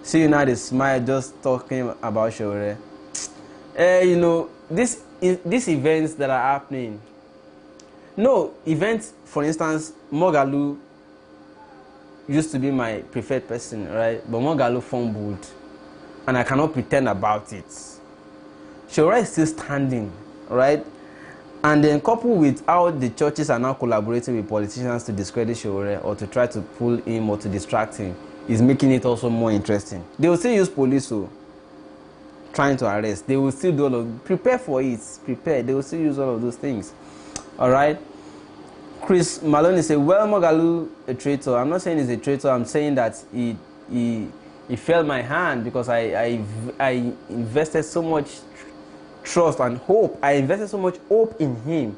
See you now, they smile just talking about Sowore. You know, these events that are happening, No, events, for instance, Mogalu used to be my preferred person, right? But Mogalu fumbled, and I cannot pretend about it. Sowore is still standing, right? And then coupled with how the churches are now collaborating with politicians to discredit Sowore or to try to pull him or to distract him is making it also more interesting. They will still use police, so trying to arrest. They will still do all of, prepare for it, prepare. They will still use all of those things. All right. Chris Maloney said, well, Mogalu a traitor. I'm not saying he's a traitor. I'm saying that he failed my hand because I invested so much trust and hope. I invested so much hope in him.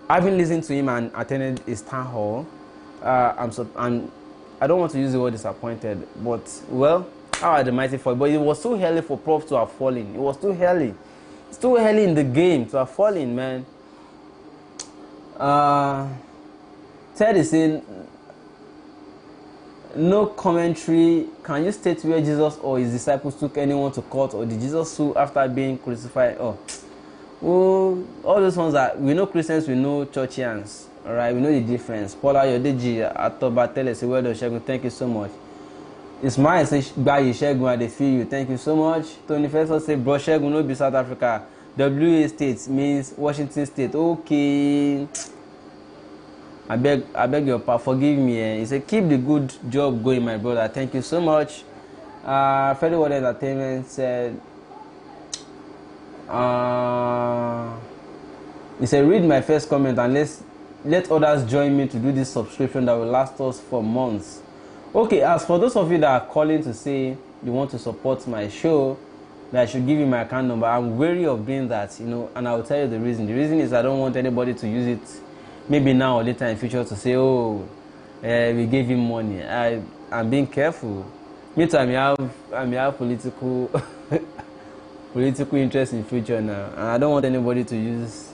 Having listened to him and attended his town hall, I don't want to use the word disappointed, but well, how are the mighty fall? But it was too early for Prof to have fallen. It was too early. It's too early in the game to have fallen, man. Ted is saying, no commentary. Can you state where Jesus or his disciples took anyone to court, or did Jesus sue after being crucified? Oh, all those ones that we know Christians, we know churchians. All right, we know the difference. Paula Yodeji, Atoba Tele, say, well done, Segun. Thank you so much. It's my say, Bayi Segun, they feel you. Thank you so much. Tony Fessor say, bro, Segun no be South Africa. WA State means Washington State. Okay. I beg your pardon. Forgive me. He said, keep the good job going, my brother. Thank you so much. Federal World Entertainment said, he said, read my first comment and let others join me to do this subscription that will last us for months. Okay, as for those of you that are calling to say you want to support my show, that I should give you my account number, I'm wary of doing that, you know, and I will tell you the reason. The reason is I don't want anybody to use it maybe now or later in future to say, oh, we gave him money. I'm being careful. Me too, I may have political interest in future now, and I don't want anybody to use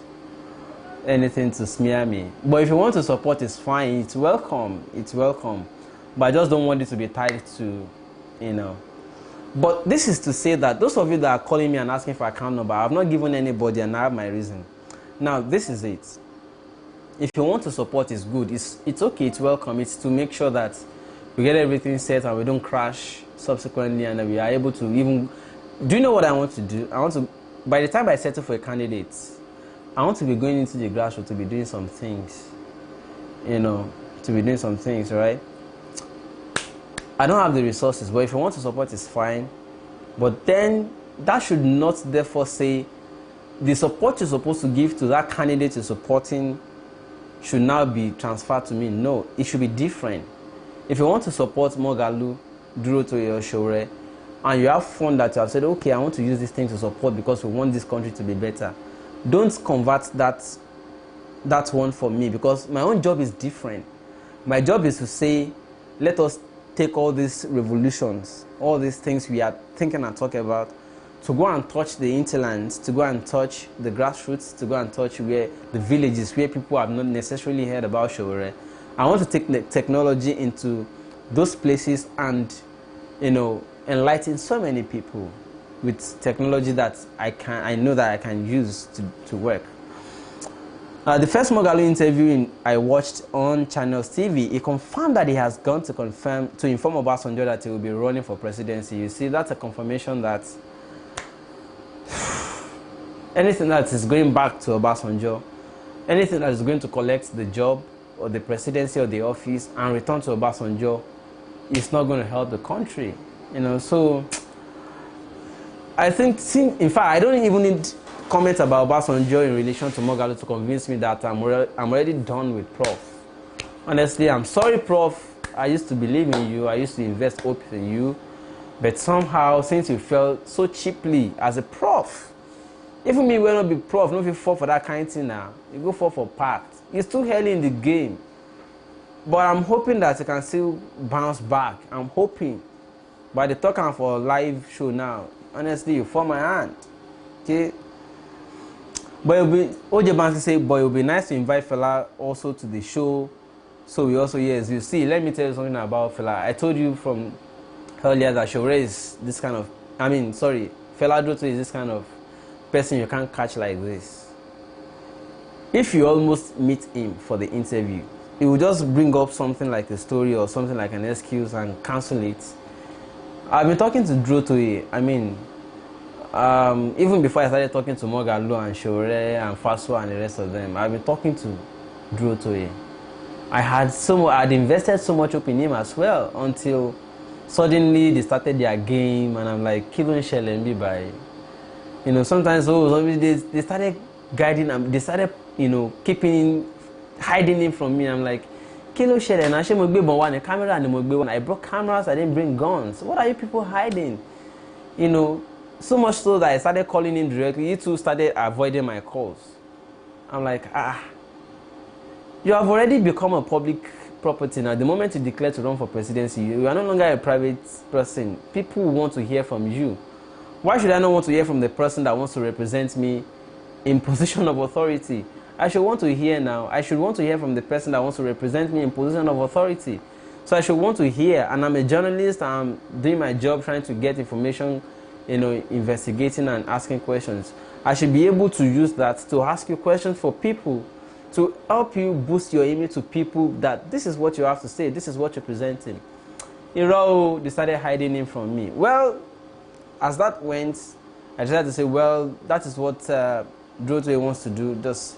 anything to smear me. But if you want to support, it's fine. It's welcome. It's welcome. But I just don't want it to be tied to, you know. But this is to say that those of you that are calling me and asking for account number, I have not given anybody, and I have my reason. Now, this is it. If you want to support, it's good. It's okay. It's welcome. It's to make sure that we get everything set and we don't crash subsequently, and that we are able to even. Do you know what I want to do? I want to. By the time I settle for a candidate, I want to be going into the grassroots to be doing some things. You know, to be doing some things, right? I don't have the resources, but if you want to support, it's fine. But then that should not therefore say the support you're supposed to give to that candidate you're supporting should now be transferred to me. No, it should be different. If you want to support Mogalu, Durotoye, Sowore, and you have fun that you have said, okay, I want to use this thing to support because we want this country to be better, don't convert that one for me, because my own job is different. My job is to say, let us take all these revolutions, all these things we are thinking and talking about, to go and touch the hinterlands, to go and touch the grassroots, to go and touch where the villages where people have not necessarily heard about Sowore. I want to take the technology into those places and, you know, enlighten so many people with technology that I know that I can use to work. The first Mogalu interview I watched on Channels TV, he confirmed that he has gone to inform Obasanjo that he will be running for presidency. You see, that's a confirmation that anything that is going back to Obasanjo, anything that is going to collect the job or the presidency or the office and return to Obasanjo is not going to help the country. You know, so I think, in fact, I don't even need comments about Obasanjo in relation to Mogalu to convince me that I'm already done with Prof. Honestly, I'm sorry, Prof. I used to believe in you. I used to invest hope in you. But somehow, since you fell so cheaply as a Prof, even me will not be Prof, not if you fall for that kind of thing now. You go fall for pact. It's too early in the game. But I'm hoping that you can still bounce back. I'm hoping. By the talking for a live show now, honestly, you fall my hand. Okay? But OJ Banks say, but it would be nice to invite Fela also to the show. So we also, yes, you see, let me tell you something about Fela. I told you from earlier that Sowore is this kind of, Fela Durotoye is this kind of person you can't catch like this. if you almost meet him for the interview, he will just bring up something like a story or something like an excuse and cancel it. I've been talking to Drew Toye. I mean, even before I started talking to Mogalo and Sowore and Faswa and the rest of them, I've been talking to Drew Toye. I'd invested so much hope in him as well until suddenly they started their game, and I'm like, Kilo Shelembi by, sometimes they started guiding him, they started, hiding him from me. I'm like, Kilo Shelen, I camera and I brought cameras, I didn't bring guns. What are you people hiding? So much so that I started calling him directly. He too started avoiding my calls. I'm like, you have already become a public property now. The moment you declare to run for presidency, you are no longer a private person. People want to hear from you. Why should I not want to hear from the person that wants to represent me in position of authority? I should want to hear now. I should want to hear from the person that wants to represent me in position of authority. So I should want to hear, and I'm a journalist. I'm doing my job trying to get information, investigating and asking questions. I should be able to use that to ask you questions for people, to help you boost your image to people that this is what you have to say, this is what you're presenting. They started hiding him from me. Well, as that went, I decided to say, well, that is what Drew Toye wants to do. Just